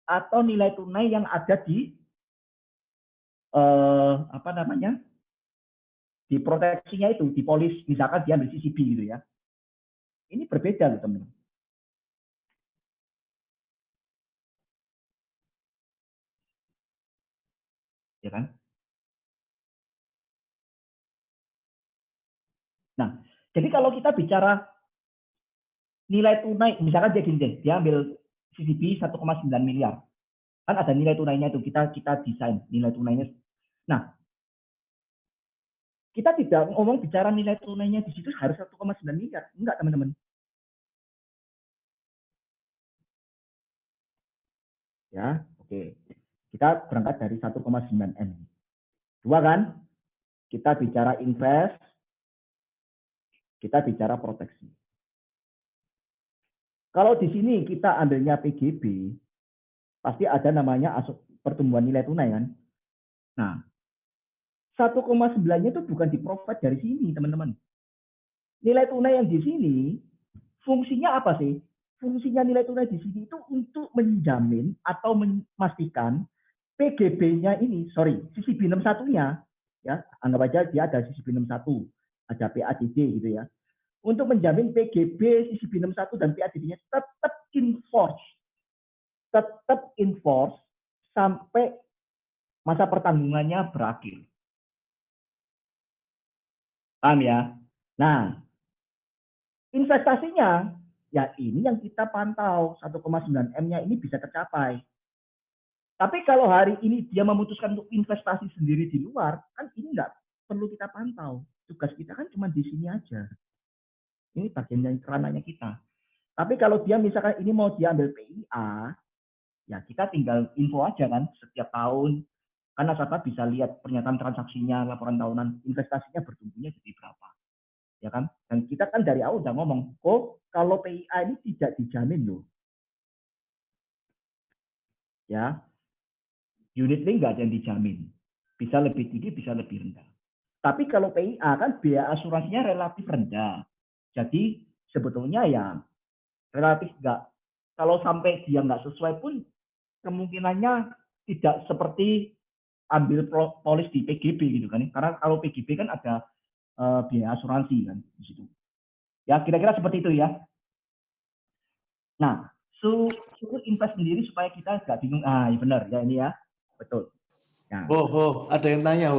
atau nilai tunai yang ada di di proteksinya itu, di polis, misalkan dia ambil CCB gitu ya. Ini berbeda loh teman-teman. Ya kan? Nah, jadi kalau kita bicara nilai tunai, misalkan dia gini deh, dia ambil CCB 1,9 miliar. Kan ada nilai tunainya itu, kita desain nilai tunainya. Nah, kita tidak ngomong bicara nilai tunainya di situ harus 1,9 miliar. Enggak, teman-teman. Ya, oke. Kita berangkat dari 1,9 M. Dua kan? Kita bicara invest, kita bicara proteksi. Kalau di sini kita ambilnya PGB, pasti ada namanya pertumbuhan nilai tunai kan? Nah, 1,9-nya itu bukan di-provide dari sini, teman-teman. Nilai tunai yang di sini, fungsinya apa sih? Fungsinya nilai tunai di sini itu untuk menjamin atau memastikan PGB-nya ini, CCB 61-nya, ya, anggap aja dia ada CCB 61, ada PADD gitu ya. Untuk menjamin PGB, CCB 61 dan PADD-nya tetap enforce sampai masa pertanggungannya berakhir. Paham ya? Nah, investasinya, ya ini yang kita pantau, 1,9 M-nya ini bisa tercapai. Tapi kalau hari ini dia memutuskan untuk investasi sendiri di luar, kan ini nggak perlu kita pantau. Tugas kita kan cuma di sini aja. Ini bagian dari ranahnya kita. Tapi kalau dia misalkan ini mau diambil PIA, ya kita tinggal info aja kan setiap tahun. Karena nasabah bisa lihat pernyataan transaksinya, laporan tahunan, investasinya bertumbuhnya jadi berapa. Ya kan? Dan kita kan dari awal udah ngomong, kalau PIA ini tidak dijamin loh. Ya, unit link nggak ada yang dijamin. Bisa lebih tinggi, bisa lebih rendah. Tapi kalau PIA kan biaya asuransinya relatif rendah. Jadi sebetulnya ya relatif nggak. Kalau sampai dia nggak sesuai pun kemungkinannya tidak seperti ambil polis di PGB gitu kan. Karena kalau PGB kan ada biaya asuransi kan di situ. Ya kira-kira seperti itu ya. Nah, suruh invest sendiri supaya kita nggak bingung. Ah, ya benar ya ini ya. Betul. Nah. Ada yang tanya,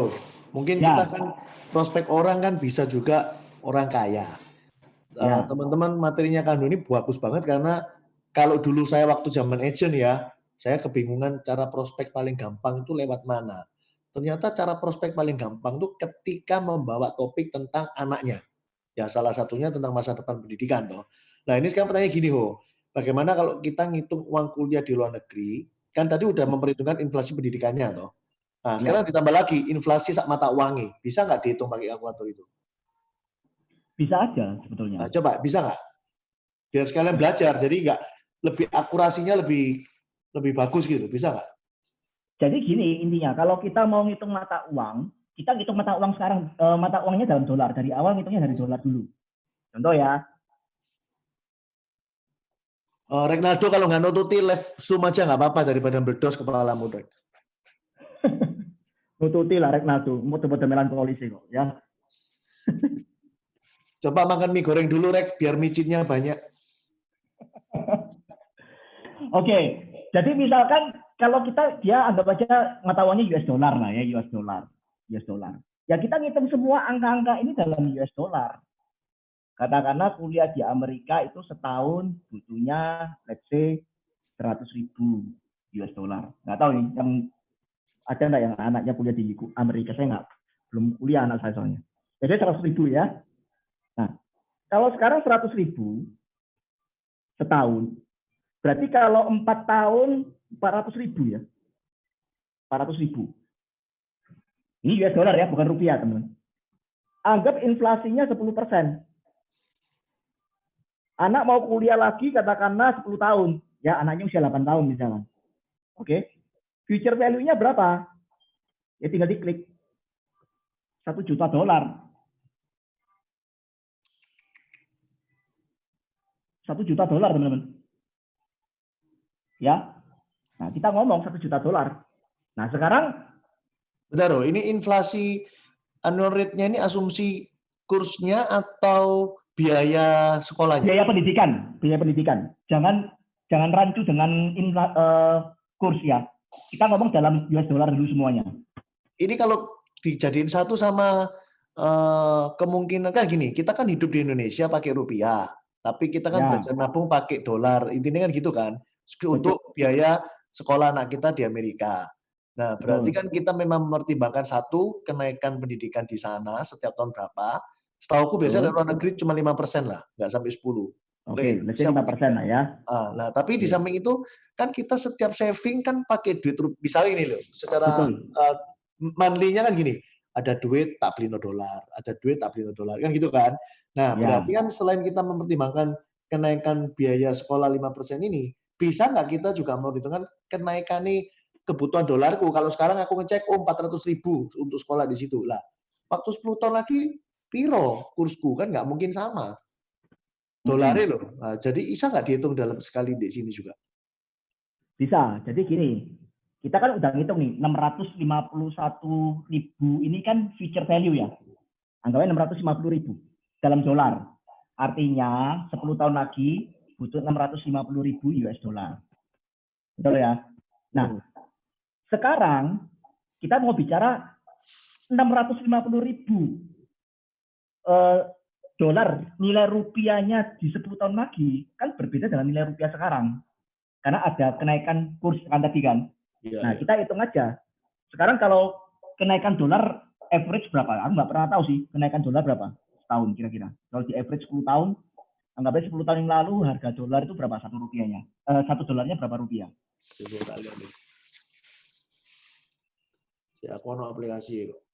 mungkin ya. kita kan prospek orang kan bisa juga orang kaya. Ya. Teman-teman materinya Kando ini bagus banget karena kalau dulu saya waktu zaman agent ya, saya kebingungan cara prospek paling gampang itu lewat mana. Ternyata cara prospek paling gampang itu ketika membawa topik tentang anaknya. Ya salah satunya tentang masa depan pendidikan toh. Nah ini sekarang pertanyaan gini bagaimana kalau kita ngitung uang kuliah di luar negeri, kan tadi udah memperhitungkan inflasi pendidikannya toh. Nah sekarang ditambah lagi inflasi sak mata uangnya, bisa nggak dihitung pakai kalkulator itu? Bisa aja sebetulnya. Nah, coba bisa nggak? Biar sekalian belajar, jadi nggak lebih akurasinya lebih bagus gitu, bisa nggak? Jadi gini intinya, kalau kita mau ngitung mata uang, kita ngitung mata uang sekarang, mata uangnya dalam dolar. Dari awal ngitungnya dari dolar dulu. Contoh ya, Regnaldo kalau nggak nututi live Zoom aja nggak apa-apa daripada berdos kepalamu, Rek. Nututi lah Regnaldo, mau coba melankoli sih kok ya. Coba makan mie goreng dulu, Rek, biar micinnya banyak. Oke, jadi misalkan kalau dia anggap aja mata uangnya US dollar lah ya, US dollar. Ya kita ngitung semua angka-angka ini dalam US dollar. Katakanlah kuliah di Amerika itu setahun butuhnya let's say 100.000 US dollar. Nggak tahu nih, yang ada nggak yang anaknya kuliah di Amerika? Saya belum kuliah anak saya soalnya. Jadi 100.000 ya. Nah, kalau sekarang 100.000 setahun, berarti kalau 4 tahun 400.000 ya. 400.000. Ini US dollar ya, bukan rupiah teman-teman. Anggap inflasinya 10%. Anak mau kuliah lagi katakanlah 10 tahun. Ya, anaknya usia 8 tahun misalnya. Oke. Future value-nya berapa? Ya tinggal diklik. $1 juta. $1 juta, teman-teman. Ya. Nah, kita ngomong $1 juta. Nah, sekarang Bentar, ini inflasi annual rate-nya ini asumsi kursnya atau biaya sekolahnya? biaya pendidikan. Jangan rancu dengan kurs ya. Kita ngomong dalam US dollar dulu semuanya. Ini kalau dijadiin satu sama kemungkinan kan gini, kita kan hidup di Indonesia pakai rupiah, tapi kita kan belajar nabung pakai dolar. Intinya kan gitu kan, untuk biaya sekolah anak kita di Amerika. Nah, berarti kan kita memang mempertimbangkan satu, kenaikan pendidikan di sana setiap tahun berapa. Setauku biasanya dari luar negeri cuma 5% lah, nggak sampai 10. Oke, berarti 5% lah ya. Nah, tapi di samping itu kan kita setiap saving kan pakai duit, misalnya ini loh, secara monthly-nya kan gini, ada duit tak beli $0, ada duit tak beli $0, kan gitu kan. Nah, berarti kan selain kita mempertimbangkan kenaikan biaya sekolah 5% ini, bisa nggak kita juga memperhitungkan kenaikan nih kebutuhan dolarku. Kalau sekarang aku ngecek, 400.000 untuk sekolah di situ. Lah, waktu 10 tahun lagi, piro kursku, kan nggak mungkin sama. Dolarnya loh. Nah, jadi bisa nggak dihitung dalam sekali di sini juga? Bisa. Jadi gini, kita kan udah ngitung nih, 651.000 ini kan future value ya. Anggapnya 650.000 dalam dolar. Artinya 10 tahun lagi butuh 650.000 US dollar. Betul ya? Nah, sekarang kita mau bicara 650.000 dolar, nilai rupiahnya di 10 tahun lagi kan berbeda dengan nilai rupiah sekarang. Karena ada kenaikan kurs kan tadi kan. Nah, kita hitung aja. Sekarang kalau kenaikan dolar average berapa? Aku nggak pernah tahu sih kenaikan dolar berapa setahun kira-kira. Kalau di average 10 tahun, anggapnya 10 tahun yang lalu harga dolar itu berapa satu rupiahnya? $1 berapa rupiah? Coba tak lihat nih. Ya, aku ada aplikasi kok.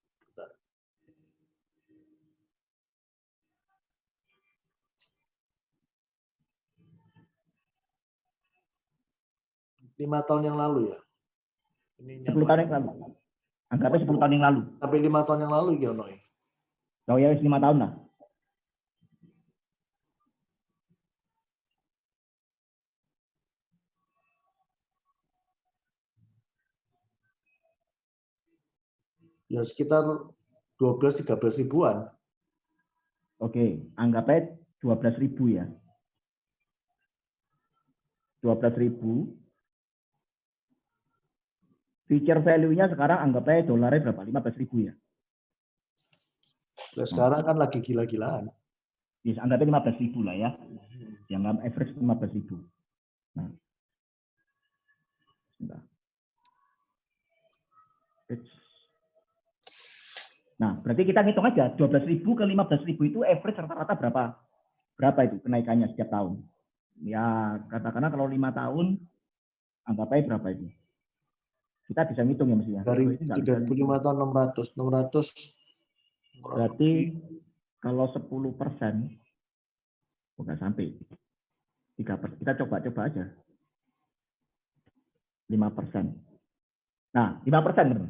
5 tahun yang lalu ya. Ini 10 tahun yang lalu. Anggapnya 10 tahun yang lalu. Sampai 5 tahun yang lalu ya, Noy. Oh ya, 5 tahun lah. Ya sekitar 12-13 ribuan. Oke, anggapnya 12.000 ya. 12.000. Future value-nya sekarang anggapnya dolarnya berapa? 15.000 ya. Nah, sekarang kan lagi gila-gilaan. Yes, anggapnya 15.000 lah ya. Yang average 15.000. Nah. Nah, berarti kita ngitung aja 12.000 ke 15.000 itu average rata-rata berapa? Berapa itu kenaikannya setiap tahun? Ya, katakanlah kalau 5 tahun anggapnya berapa itu? Kita bisa ngitung ya mestinya. Dari 35 tahun 600. Berarti kalau 10%, bukan sampai 3%. Kita coba aja. 5%. Nah, 5%.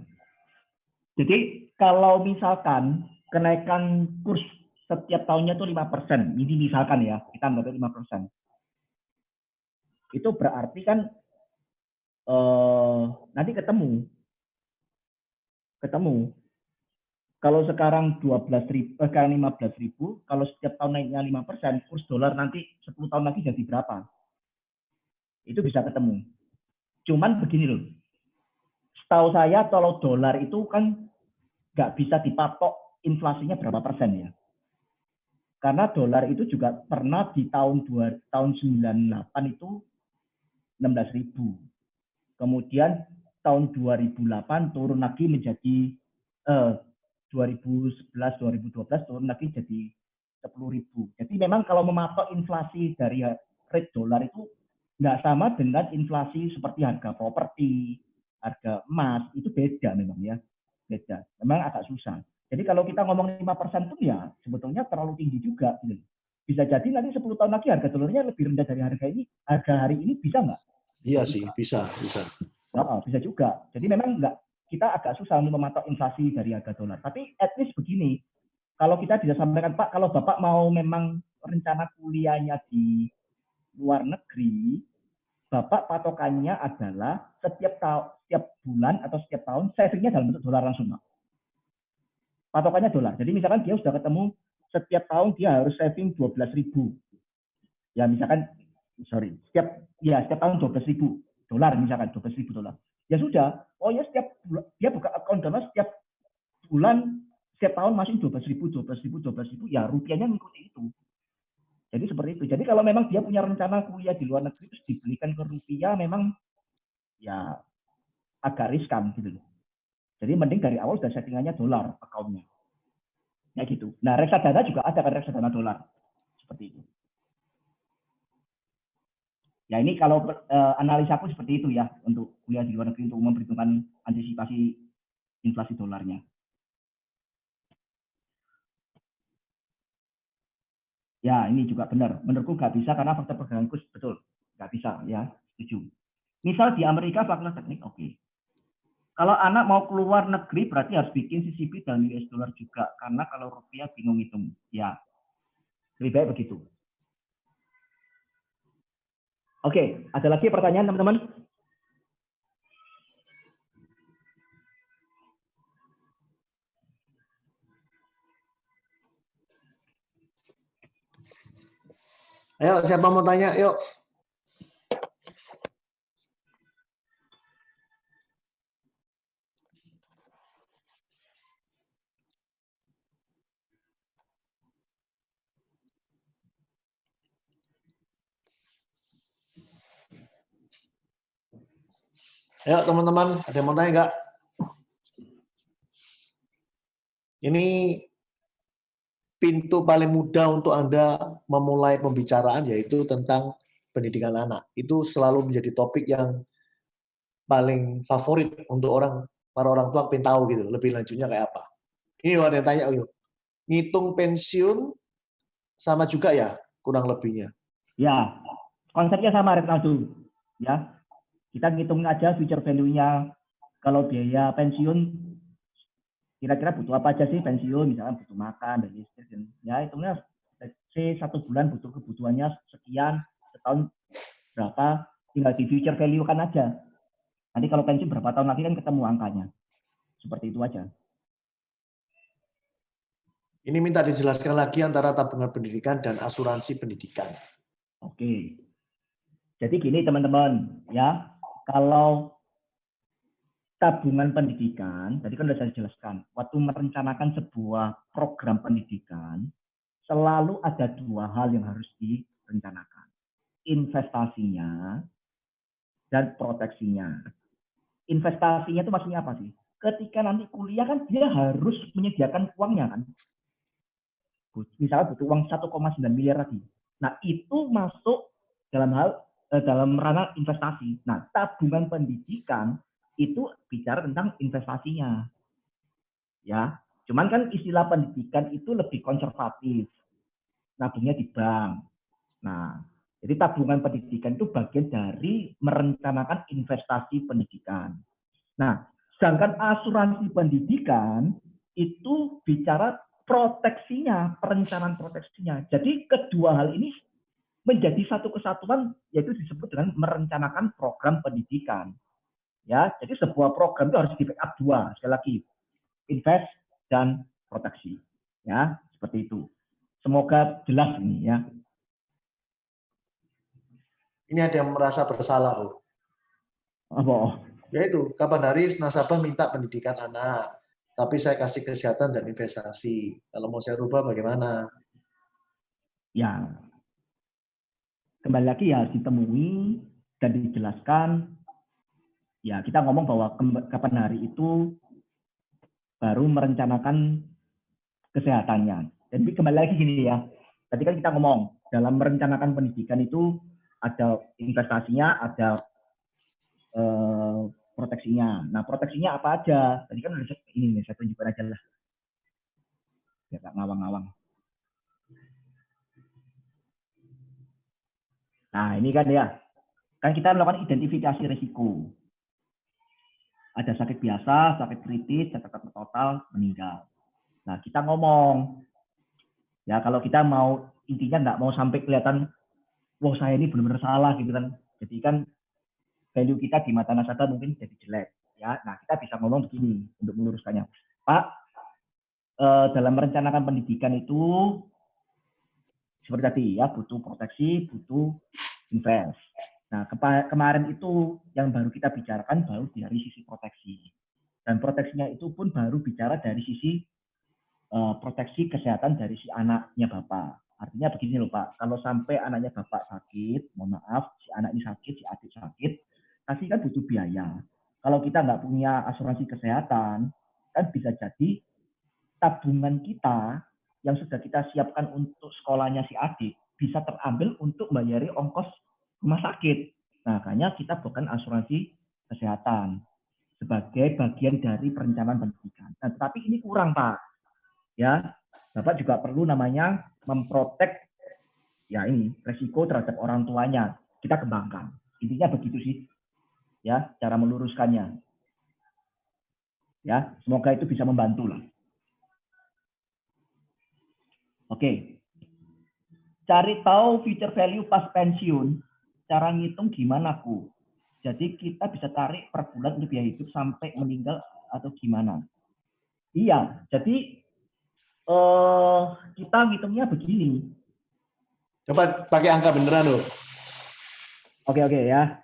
Jadi kalau misalkan kenaikan kurs setiap tahunnya itu 5%, ini misalkan ya, kita anggapnya 5%. itu berarti kan nanti ketemu. Kalau sekarang 12.000, sekarang 15.000, kalau setiap tahun naiknya 5%, kurs dolar nanti 10 tahun lagi jadi berapa? Itu bisa ketemu. Cuman begini loh, setahu saya kalau dolar itu kan nggak bisa dipatok inflasinya berapa persen ya. Karena dolar itu juga pernah di tahun 98 itu 16.000. Kemudian tahun 2008 turun lagi menjadi 2011, 2012 turun lagi jadi 10.000. Jadi memang kalau mematok inflasi dari rate dolar itu nggak sama dengan inflasi seperti harga properti, harga emas, itu beda memang ya. Beda. Memang agak susah. Jadi kalau kita ngomong 5% pun ya sebetulnya terlalu tinggi juga. Gitu. Bisa jadi nanti 10 tahun lagi harga dolarnya lebih rendah dari harga hari ini, bisa nggak? Iya sih, bisa. Bisa juga. Jadi memang kita agak susah untuk mematok inflasi dari harga dolar. Tapi at least begini, kalau kita bisa sampaikan, Pak, kalau Bapak mau memang rencana kuliahnya di luar negeri, Bapak patokannya adalah setiap bulan atau setiap tahun savingnya dalam bentuk dolar langsung, Pak. Patokannya dolar. Jadi misalkan dia sudah ketemu setiap tahun dia harus saving 12.000. Ya misalkan, setiap tahun 12.000 dolar, misalkan 12.000 dolar. Ya sudah, setiap bulan, dia buka akun dolar setiap bulan, setiap tahun masih 12.000, ya rupiahnya mengikuti itu. Jadi seperti itu. Jadi kalau memang dia punya rencana kuliah di luar negeri terus dibelikan ke rupiah, memang ya agak riskan gitu loh. Jadi mending dari awal sudah settingannya dolar akunnya. Ya gitu. Nah, reksadana juga ada kan, reksadana dolar. Seperti itu. Ya ini kalau analisaku seperti itu ya, untuk kuliah di luar negeri untuk memperhitungkan antisipasi inflasi dolarnya. Ya ini juga benar. Menurutku nggak bisa karena faktor pergerakan kurs, betul. Nggak bisa ya, setuju. Misal di Amerika fakultas teknik, oke. Kalau anak mau keluar negeri berarti harus bikin CCP dan US dollar juga. Karena kalau rupiah bingung hitung. Ya, lebih baik begitu. Oke, ada lagi pertanyaan teman-teman? Ayo, siapa mau tanya? Yuk. Ayo teman-teman, ada yang mau tanya nggak? Ini pintu paling mudah untuk Anda memulai pembicaraan yaitu tentang pendidikan anak. Itu selalu menjadi topik yang paling favorit untuk para orang tua pengen tahu gitu, lebih lanjutnya kayak apa. Ini ada yang tanya, ngitung pensiun sama juga ya, kurang lebihnya. Ya, konsepnya sama Retnaldo. Ya, kita ngitung aja future value-nya. Kalau biaya pensiun kira-kira butuh apa aja sih pensiun, misalnya butuh makan dan listrik, ya hitungnya satu bulan butuh kebutuhannya sekian, setahun berapa, tinggal di future value kan aja. Nanti kalau pensiun berapa tahun lagi kan ketemu angkanya. Seperti itu aja. Ini minta dijelaskan lagi antara tabungan pendidikan dan asuransi pendidikan. Oke. Jadi gini teman-teman, ya, kalau tabungan pendidikan, tadi kan sudah saya jelaskan, waktu merencanakan sebuah program pendidikan, selalu ada dua hal yang harus direncanakan. Investasinya dan proteksinya. Investasinya itu maksudnya apa sih? Ketika nanti kuliah kan dia harus menyediakan uangnya kan. Misalnya butuh uang 1,9 miliar lagi. Nah, itu masuk dalam ranah investasi. Nah, tabungan pendidikan itu bicara tentang investasinya. Ya, cuman kan istilah pendidikan itu lebih konservatif. Nabungnya di bank. Nah, jadi tabungan pendidikan itu bagian dari merencanakan investasi pendidikan. Nah, sedangkan asuransi pendidikan itu bicara proteksinya, perencanaan proteksinya. Jadi kedua hal ini menjadi satu kesatuan, yaitu disebut dengan merencanakan program pendidikan. Ya, jadi sebuah program itu harus di backup dua, sekali lagi, invest dan proteksi. Ya, seperti itu. Semoga jelas ini ya. Ini ada yang merasa bersalah, oh. Apa? Yaitu kapan hari nasabah minta pendidikan anak, tapi saya kasih kesehatan dan investasi. Kalau mau saya rubah bagaimana? Ya, kembali lagi ya ditemui dan dijelaskan. Ya, kita ngomong bahwa kapan hari itu baru merencanakan kesehatannya. Jadi kembali lagi gini ya. Tadi kan kita ngomong dalam merencanakan pendidikan itu ada investasinya, ada proteksinya. Nah, proteksinya apa aja? Tadi kan ini saya tunjukkan aja lah. Ya, nggak ngawang-ngawang. Nah, ini kan ya. Kan kita melakukan identifikasi risiko. Ada sakit biasa, sakit kritis, catatan total, meninggal. Nah, kita ngomong. Ya, kalau kita mau, intinya nggak mau sampai kelihatan, wah saya ini benar-benar salah gitu kan. Jadi kan value kita di mata nasabah mungkin jadi jelek. Ya, nah kita bisa ngomong begini untuk meluruskannya. Pak, dalam merencanakan pendidikan itu seperti tadi ya, butuh proteksi, butuh invest. Nah, kemarin itu yang baru kita bicarakan baru dari sisi proteksi. Dan proteksinya itu pun baru bicara dari sisi proteksi kesehatan dari si anaknya Bapak. Artinya begini loh Pak, kalau sampai anaknya Bapak sakit, mohon maaf, si anak ini sakit, si adik sakit, pasti kan butuh biaya. Kalau kita nggak punya asuransi kesehatan, kan bisa jadi tabungan kita yang sudah kita siapkan untuk sekolahnya si adik bisa terambil untuk bayari ongkos rumah sakit. Nah, makanya kita bukan asuransi kesehatan sebagai bagian dari perencanaan pendidikan. Nah, tetapi ini kurang, Pak. Ya, Bapak juga perlu namanya memprotek ya ini resiko terhadap orang tuanya. Kita kembangkan. Intinya begitu sih. Ya, cara meluruskannya. Ya, semoga itu bisa membantu lah. Oke. Cari tahu future value pas pensiun, cara ngitung gimana, Ku? Jadi kita bisa tarik per bulan untuk biaya hidup sampai meninggal atau gimana? Iya, jadi kita ngitungnya begini. Coba pakai angka beneran loh. Oke ya.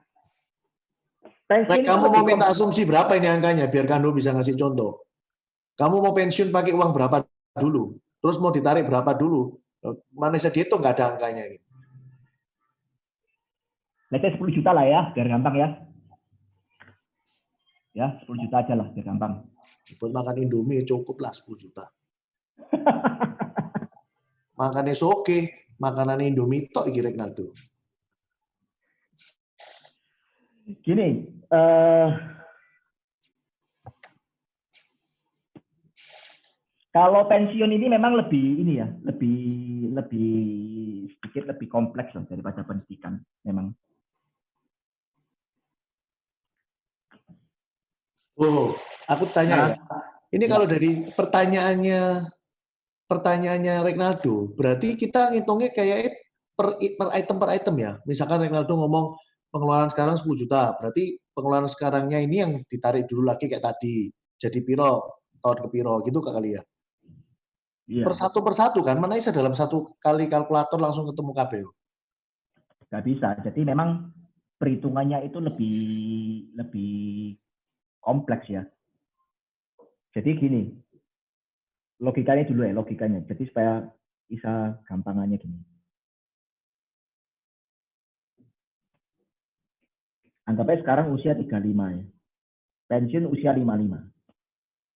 Nah, kamu mau minta asumsi berapa ini angkanya biar Kando bisa ngasih contoh. Kamu mau pensiun pakai uang berapa dulu? Terus mau ditarik berapa dulu? Mana bisa dihitung, nggak ada angkanya. Let's say 10 juta lah ya, biar gampang ya. Ya, 10 juta aja lah, biar gampang. Buat makan Indomie cukup lah 10 juta. Makannya soke, makanan Indomie tok iki Regnaldo. Gini, kalau pensiun ini memang lebih ini ya, lebih sedikit lebih kompleks loh daripada pendidikan memang. Oh, aku tanya ya. Ini kalau dari pertanyaannya Regnaldo, berarti kita ngitungnya kayak per item ya. Misalkan Regnaldo ngomong pengeluaran sekarang 10 juta, berarti pengeluaran sekarangnya ini yang ditarik dulu lagi kayak tadi. Jadi piro, tahun ke piro, gitu kali ya. Iya. Persatu kan, mana bisa dalam satu kali kalkulator langsung ketemu KPU? Nggak bisa. Jadi memang perhitungannya itu lebih kompleks ya. Jadi gini, logikanya dulu ya, logikanya. Jadi supaya bisa gampangannya gini. Anggapnya sekarang usia 35 ya. Pensiun usia 55.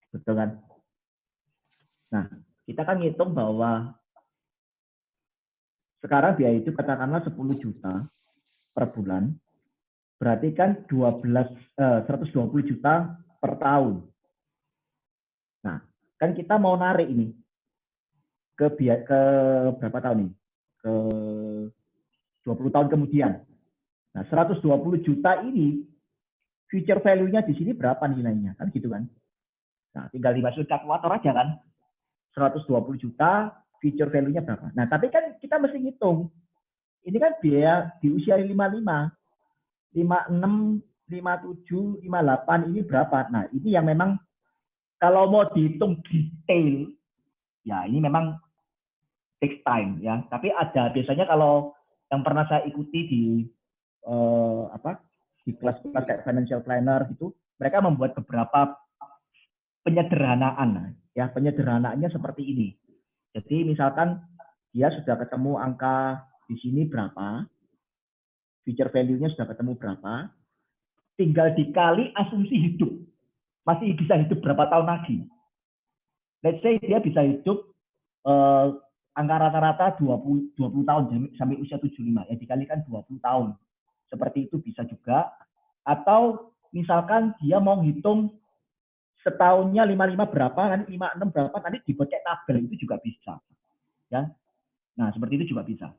Betul kan? Nah, kita kan ngitung bahwa sekarang biaya hidup katakanlah 10 juta per bulan. Berarti kan 120 juta per tahun. Nah, kan kita mau narik ini ke berapa tahun ini? Ke 20 tahun kemudian. Nah, 120 juta ini future value-nya di sini berapa nilainya? Kan gitu kan? Nah, tinggal dimasukin kalkulator aja kan. 120 juta future value-nya berapa? Nah, tapi kan kita mesti ngitung. ini kan biaya di usia 55, 56, 57, 58 ini berapa? Nah, ini yang memang kalau mau dihitung detail, ya ini memang takes time ya. Tapi ada biasanya kalau yang pernah saya ikuti di di kelas-kelas kayak financial planner gitu, mereka membuat beberapa penyederhanaan ya. Penyederhanaannya seperti ini. Jadi misalkan dia sudah ketemu angka di sini berapa, future value-nya sudah ketemu berapa, tinggal dikali asumsi hidup. Masih bisa hidup berapa tahun lagi. Let's say dia bisa hidup angka rata-rata 20 tahun sampai usia 75, ya dikalikan 20 tahun. Seperti itu bisa juga. Atau misalkan dia mau hitung setahunnya 55 berapa, nanti 56 berapa, nanti dibuat kayak tabel, itu juga bisa. Ya. Nah, seperti itu juga bisa.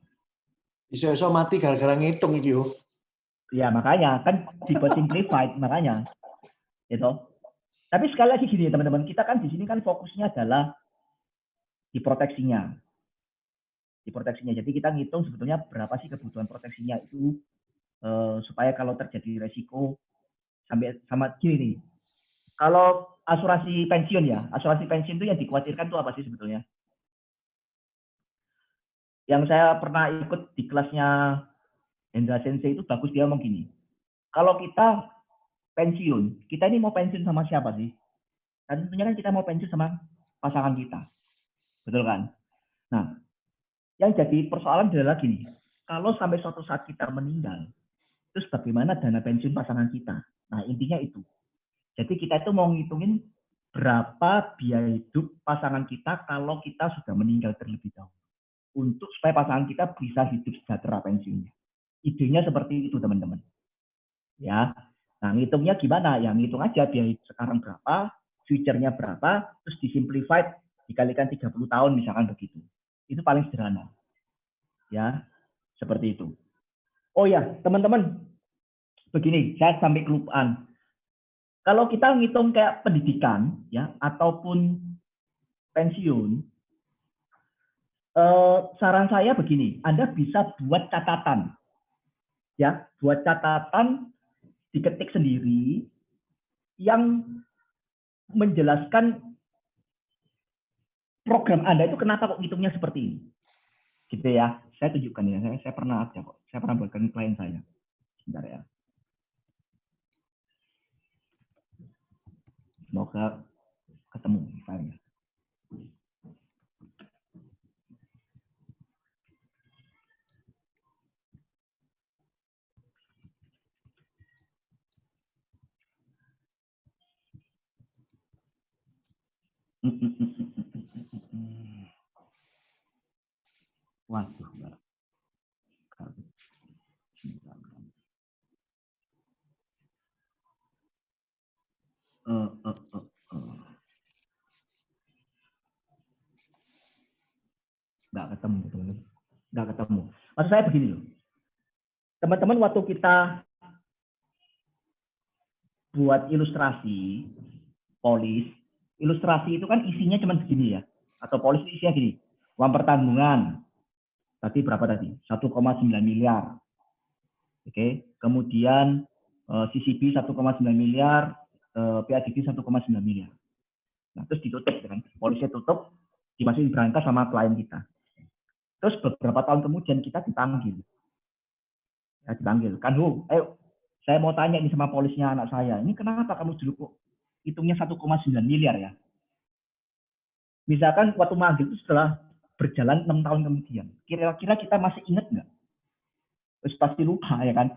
Iso-iso mati gara-gara ngitung iki yo. Ya, makanya kan dibuat simplified, makanya. Gitu. Tapi sekali lagi gini teman-teman, kita kan di sini kan fokusnya adalah di proteksinya. Di proteksinya. Jadi kita ngitung sebetulnya berapa sih kebutuhan proteksinya itu supaya kalau terjadi resiko sampai sama gini nih. Kalau asuransi pensiun ya, asuransi pensiun itu yang dikhawatirkan itu apa sih sebetulnya? Yang saya pernah ikut di kelasnya Hendra Sensei itu bagus, dia ngomong gini. Kalau kita pensiun, kita ini mau pensiun sama siapa sih? Kan tentunya kan kita mau pensiun sama pasangan kita. Betul kan? Nah, yang jadi persoalan adalah gini. Kalau sampai suatu saat kita meninggal, terus bagaimana dana pensiun pasangan kita? Nah, intinya itu. Jadi kita itu mau ngitungin berapa biaya hidup pasangan kita kalau kita sudah meninggal terlebih dahulu. Untuk supaya pasangan kita bisa hidup sejahtera pensiunnya. Idenya seperti itu, teman-teman. Ya. Nah, ngitungnya gimana? Ya, ngitung aja biaya hidup sekarang berapa, future-nya berapa, terus disimplified, dikalikan 30 tahun misalkan begitu. Itu paling sederhana. Ya, seperti itu. Oh ya, teman-teman. Begini, saya sampai kelupaan. Kalau kita ngitung kayak pendidikan ya ataupun pensiun, saran saya begini, Anda bisa buat catatan. Ya, buat catatan diketik sendiri yang menjelaskan program Anda itu kenapa kok hitungnya seperti ini. Gitu ya. Saya tunjukkan ya, saya pernah ada kok. Saya pernah buatkan klien saya. Sebentar ya. Semoga ketemu filenya. Waduh, enggak. Nggak ketemu, teman-teman. Nggak ketemu. Maksud saya begini loh. Teman-teman, waktu kita buat ilustrasi, polis, ilustrasi itu kan isinya cuma segini ya. Atau polis isinya gini. Uang pertanggungan. Tadi berapa tadi? 1,9 miliar. Oke. Kemudian CCB 1,9 miliar, PADB 1,9 miliar. Nah, terus ditutup kan. Polisnya tutup, dimasukin berangkas sama klien kita. Terus beberapa tahun kemudian kita dipanggil. Ya, dipanggil. Kan, ayo, saya mau tanya ini sama polisnya anak saya. Ini kenapa kamu dulu kok hitungnya 1,9 miliar ya? Misalkan waktu manggil itu setelah berjalan 6 tahun kemudian. Kira-kira kita masih ingat nggak? Terus pasti lupa ya kan?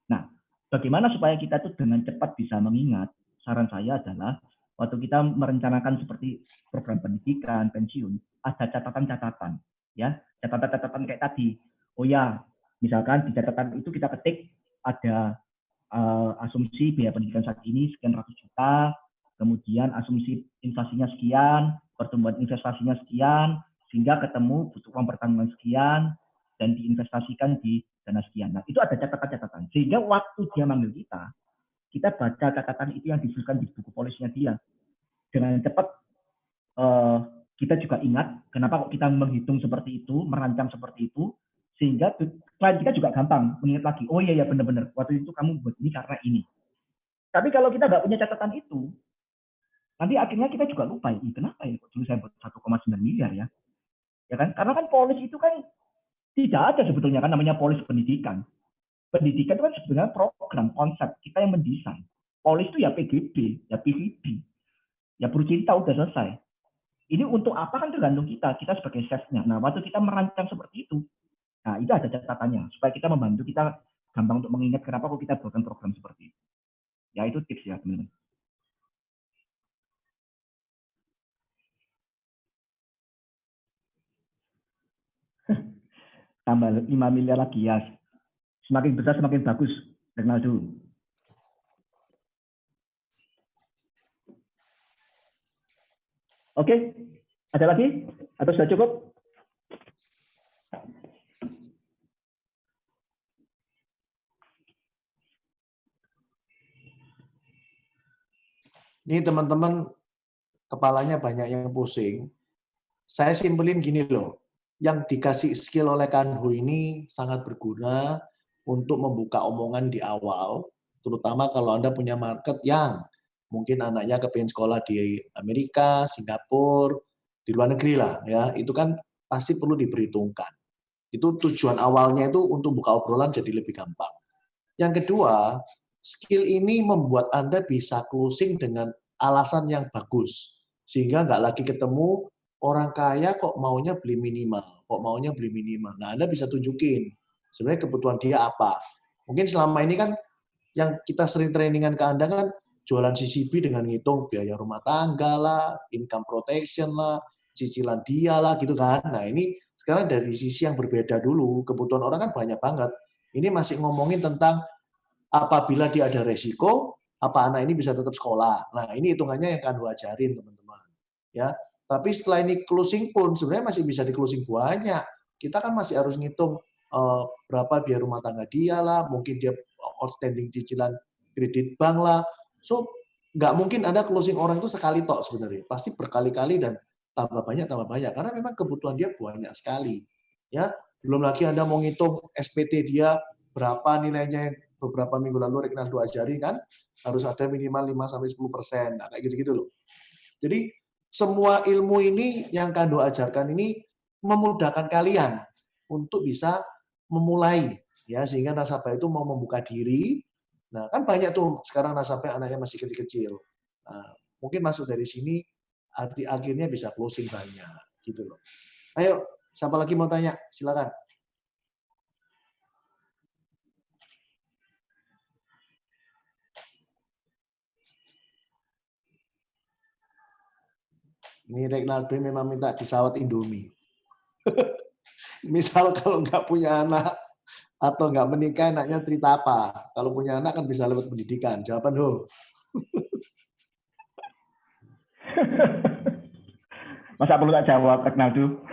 Nah, bagaimana supaya kita tuh dengan cepat bisa mengingat? Saran saya adalah waktu kita merencanakan seperti program pendidikan, pensiun, ada catatan-catatan. Ya, catatan-catatan kayak tadi. Oh ya, misalkan di catatan itu kita ketik ada asumsi biaya pendidikan saat ini sekian ratus juta, kemudian asumsi inflasinya sekian, pertumbuhan investasinya sekian, sehingga ketemu butuh uang pertanggungan sekian, dan diinvestasikan di dana sekian. Nah, itu ada catatan-catatan. Sehingga waktu dia manggil kita baca catatan itu yang disusun di buku polisnya dia. Dengan cepat kita juga ingat kenapa kok kita menghitung seperti itu, merancang seperti itu, Sehingga klien kita juga gampang mengingat lagi, oh iya ya benar-benar waktu itu kamu buat ini karena ini. Tapi kalau kita nggak punya catatan itu, nanti akhirnya kita juga lupa, kenapa ya kok dulu saya buat 1,9 miliar ya? Ya kan? Karena kan polis itu kan tidak ada sebetulnya kan namanya polis pendidikan. Pendidikan itu kan sebenarnya program, konsep kita yang mendesain. Polis itu ya PGB, ya PVB, ya perlu cinta udah selesai. Ini untuk apa kan tergantung kita sebagai chefnya. Nah, waktu kita merancang seperti itu, nah itu ada catatannya supaya kita membantu kita gampang untuk mengingat kenapa kok kita buatkan program seperti itu. Ya itu tips ya teman-teman. Tambah 5 miliar lagi ya. Semakin besar semakin bagus, Ronaldo. Oke, ada lagi? Atau sudah cukup? Ini teman-teman kepalanya banyak yang pusing. Saya simpelin gini loh, yang dikasih skill oleh Kanhu ini sangat berguna untuk membuka omongan di awal, terutama kalau Anda punya market yang mungkin anaknya kepingin sekolah di Amerika, Singapura, di luar negeri lah, ya itu kan pasti perlu diperhitungkan. Itu tujuan awalnya itu untuk buka obrolan jadi lebih gampang. Yang kedua, skill ini membuat Anda bisa closing dengan alasan yang bagus, sehingga nggak lagi ketemu orang kaya kok maunya beli minimal, kok maunya beli minimal. Nah, Anda bisa tunjukin sebenarnya kebutuhan dia apa. Mungkin selama ini kan yang kita sering trainingan ke Anda kan jualan CCP dengan ngitung biaya rumah tangga lah, income protection lah, cicilan dia lah gitu kan. Nah, ini sekarang dari sisi yang berbeda dulu, kebutuhan orang kan banyak banget. Ini masih ngomongin tentang apabila dia ada resiko, apa anak ini bisa tetap sekolah. Nah, ini hitungannya yang Kanhu ajarin, teman-teman. Ya, tapi setelah ini closing pun sebenarnya masih bisa di closing banyak. Kita kan masih harus ngitung berapa biaya rumah tangga dia lah, mungkin dia outstanding cicilan kredit bank lah. So, nggak mungkin ada closing orang itu sekali tok sebenarnya. Pasti berkali-kali dan tambah banyak. Karena memang kebutuhan dia banyak sekali. Ya, belum lagi Anda mau ngitung SPT dia berapa nilainya beberapa minggu lalu Ronaldo ajari kan, harus ada minimal 5-10%. Nah, kayak gitu-gitu loh. Jadi, semua ilmu ini yang Kanhu ajarkan ini memudahkan kalian untuk bisa memulai, ya sehingga nasabah itu mau membuka diri. Nah, kan banyak tuh sekarang nasabah anaknya masih kecil-kecil. Nah, mungkin masuk dari sini, akhirnya bisa closing banyak, gitu loh. Ayo, siapa lagi mau tanya? Silakan. Ini Ronaldo memang minta pesawat Indomie. Misal kalau nggak punya anak atau nggak menikah, enaknya cerita apa? Kalau punya anak kan bisa lewat pendidikan. Jawaban ho. Masa perlu tak jawab, Ronaldo?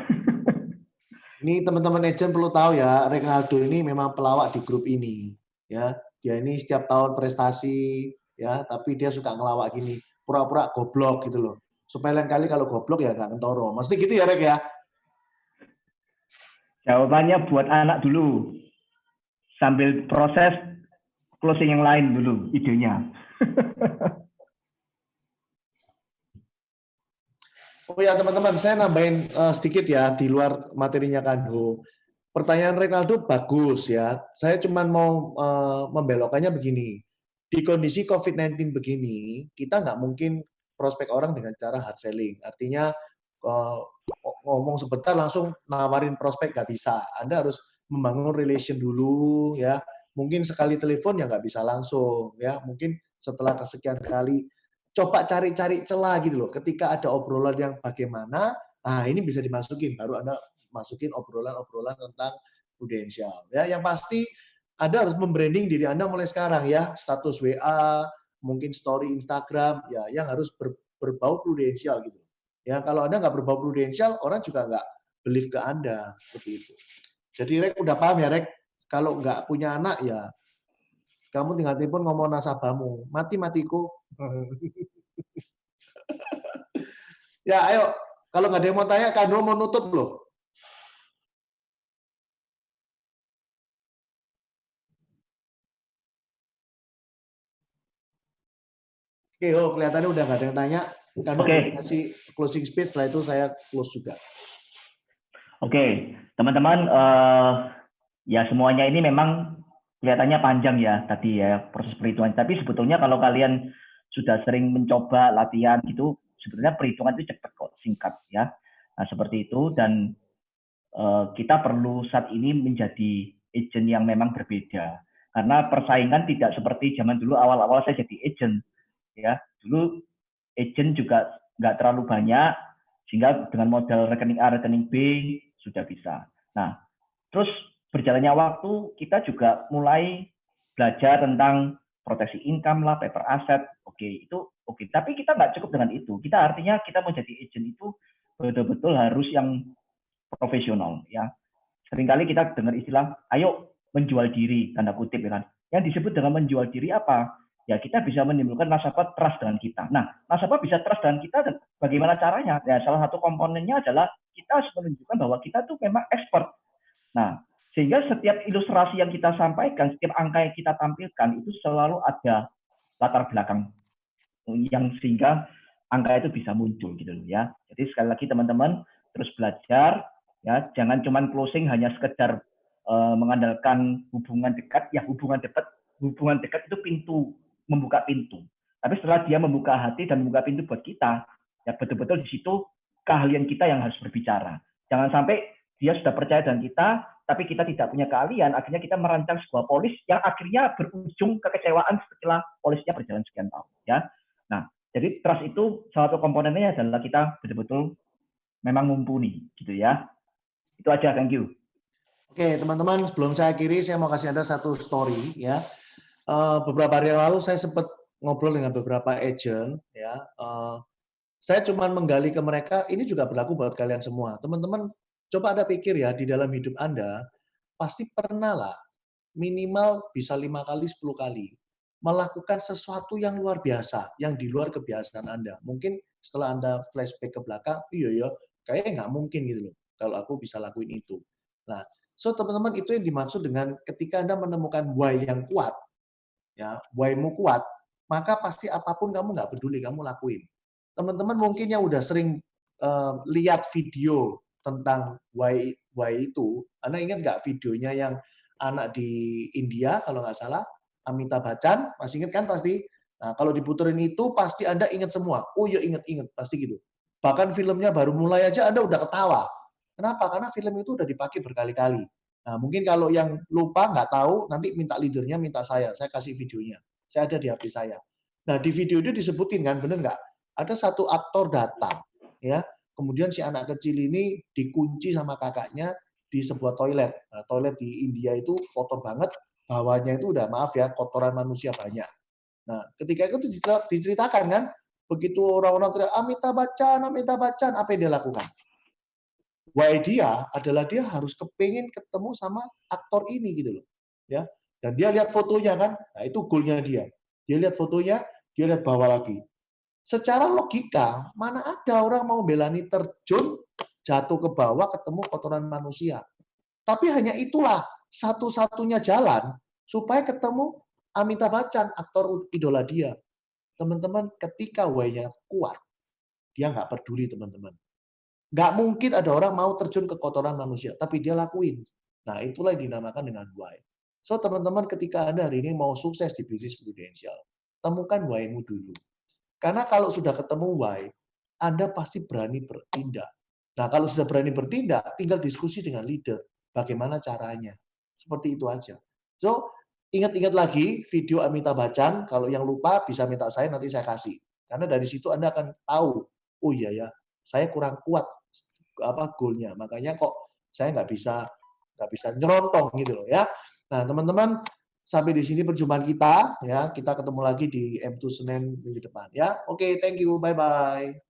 Ini teman-teman agent perlu tahu ya, Ronaldo ini memang pelawak di grup ini. Ya, dia ini setiap tahun prestasi, ya, tapi dia suka ngelawak gini, pura-pura goblok gitu loh. Supaya lain kali kalau goblok ya nggak ngentoro. Mesti gitu ya, Rek ya? Jawabannya buat anak dulu. Sambil proses closing yang lain dulu, idenya. Oh ya teman-teman, saya nambahin sedikit ya di luar materinya Kanhu. Pertanyaan Ronaldo bagus ya. Saya cuma mau membelokkannya begini. Di kondisi COVID-19 begini, kita nggak mungkin prospek orang dengan cara hard selling. Artinya ngomong sebentar langsung nawarin prospek nggak bisa. Anda harus membangun relation dulu ya. Mungkin sekali telepon ya nggak bisa langsung ya. Mungkin setelah kesekian kali coba cari-cari celah gitu loh. Ketika ada obrolan yang bagaimana, nah ini bisa dimasukin. Baru Anda masukin obrolan-obrolan tentang prudensial. Ya, yang pasti Anda harus membranding diri Anda mulai sekarang ya. Status WA, mungkin story Instagram, ya yang harus berbau prudensial gitu. Ya, kalau Anda nggak berbau prudensial, orang juga nggak believe ke Anda seperti itu. Jadi Rek udah paham ya Rek? Kalau nggak punya anak ya kamu tinggal telepon ngomong nasabahmu, mati-matiku. Ya, ayo. Kalau nggak ada yang mau tanya, Kanhu mau nutup loh. Oke, kelihatannya udah nggak ada yang tanya. Kami Oke. boleh kasih closing speech, setelah itu saya close juga. Oke, teman-teman, ya semuanya ini memang kelihatannya panjang ya tadi ya proses perhitungan. Tapi sebetulnya kalau kalian sudah sering mencoba latihan gitu, sebetulnya perhitungan itu cepat kok, singkat ya. Nah seperti itu, dan kita perlu saat ini menjadi agent yang memang berbeda. Karena persaingan tidak seperti zaman dulu, awal-awal saya jadi agent ya. Dulu agent juga nggak terlalu banyak, sehingga dengan modal rekening A, rekening B sudah bisa. Nah, terus berjalannya waktu, kita juga mulai belajar tentang proteksi income lah, paper asset, oke, itu oke. Tapi kita nggak cukup dengan itu. Kita artinya kita mau jadi agent itu betul-betul harus yang profesional ya. Seringkali kita dengar istilah, ayo menjual diri, tanda kutip ya kan. Yang disebut dengan menjual diri apa? Ya kita bisa menimbulkan nasabah trust dengan kita. Nah, nasabah bisa trust dengan kita, dan bagaimana caranya? Ya salah satu komponennya adalah kita harus menunjukkan bahwa kita tuh memang expert. Nah, sehingga setiap ilustrasi yang kita sampaikan, setiap angka yang kita tampilkan itu selalu ada latar belakang yang sehingga angka itu bisa muncul gitu loh ya. Jadi sekali lagi teman-teman terus belajar ya, jangan cuman closing hanya sekedar mengandalkan hubungan dekat. Ya hubungan dekat itu pintu, membuka pintu. Tapi setelah dia membuka hati dan membuka pintu buat kita, ya betul-betul di situ keahlian kita yang harus berbicara. Jangan sampai dia sudah percaya dengan kita, tapi kita tidak punya keahlian, akhirnya kita merancang sebuah polis yang akhirnya berujung kekecewaan setelah polisnya berjalan sekian tahun ya. Nah, jadi trust itu salah satu komponennya adalah kita betul-betul memang mumpuni gitu ya. Itu aja, thank you. Oke, teman-teman, sebelum saya akhiri, saya mau kasih Anda satu story ya. Beberapa hari yang lalu saya sempat ngobrol dengan beberapa agent ya. Saya cuma menggali ke mereka, ini juga berlaku buat kalian semua. Teman-teman, coba Anda pikir ya, di dalam hidup Anda pasti pernah lah minimal bisa 5 kali, 10 kali melakukan sesuatu yang luar biasa, yang di luar kebiasaan Anda. Mungkin setelah Anda flashback ke belakang, iya ya, kayaknya nggak mungkin gitu loh, kalau aku bisa lakuin itu. Nah, so teman-teman, itu yang dimaksud dengan ketika Anda menemukan why yang kuat, ya, why-mu kuat, maka pasti apapun kamu nggak peduli, kamu lakuin. Teman-teman mungkin yang udah sering lihat video tentang why itu, Anda ingat nggak videonya yang anak di India kalau nggak salah, Amitabh Bachchan, masih ingat kan pasti? Nah, kalau diputerin itu pasti Anda ingat semua. Oh ya, ingat, pasti gitu. Bahkan filmnya baru mulai aja Anda udah ketawa. Kenapa? Karena film itu udah dipakai berkali-kali. Nah, mungkin kalau yang lupa, nggak tahu, nanti minta leadernya, minta saya kasih videonya. Saya ada di HP saya. Nah, di video itu disebutin kan, bener nggak? Ada satu aktor datang, ya. Kemudian si anak kecil ini dikunci sama kakaknya di sebuah toilet. Nah, toilet di India itu kotor banget, bawahnya itu udah maaf ya, kotoran manusia banyak. Nah, ketika itu diceritakan kan, begitu orang-orang teriak, Amitabh Bachchan, apa yang dia lakukan? Why dia adalah dia harus kepingin ketemu sama aktor ini gitu loh, ya. Dan dia lihat fotonya kan, nah itu goalnya dia. Dia lihat fotonya, dia lihat bawah lagi. Secara logika, mana ada orang mau belani terjun, jatuh ke bawah, ketemu kotoran manusia. Tapi hanya itulah satu-satunya jalan supaya ketemu Amitabh Bachchan, aktor idola dia. Teman-teman, ketika why-nya kuat, dia nggak peduli teman-teman. Nggak mungkin ada orang mau terjun ke kotoran manusia, tapi dia lakuin. Nah, itulah yang dinamakan dengan why. So, teman-teman, ketika Anda hari ini mau sukses di bisnis prudensial, temukan why-mu dulu. Karena kalau sudah ketemu why, Anda pasti berani bertindak. Nah, kalau sudah berani bertindak, tinggal diskusi dengan leader. Bagaimana caranya? Seperti itu aja. So, ingat-ingat lagi video Amitabh Bachchan. Kalau yang lupa bisa minta saya, nanti saya kasih. Karena dari situ Anda akan tahu, oh iya ya, saya kurang kuat goalnya. Makanya kok saya nggak bisa nyerontong gitu loh ya. Nah, teman-teman, sampai di sini perjumpaan kita ya. Kita ketemu lagi di M2 Senin minggu depan ya. Oke, thank you. Bye bye.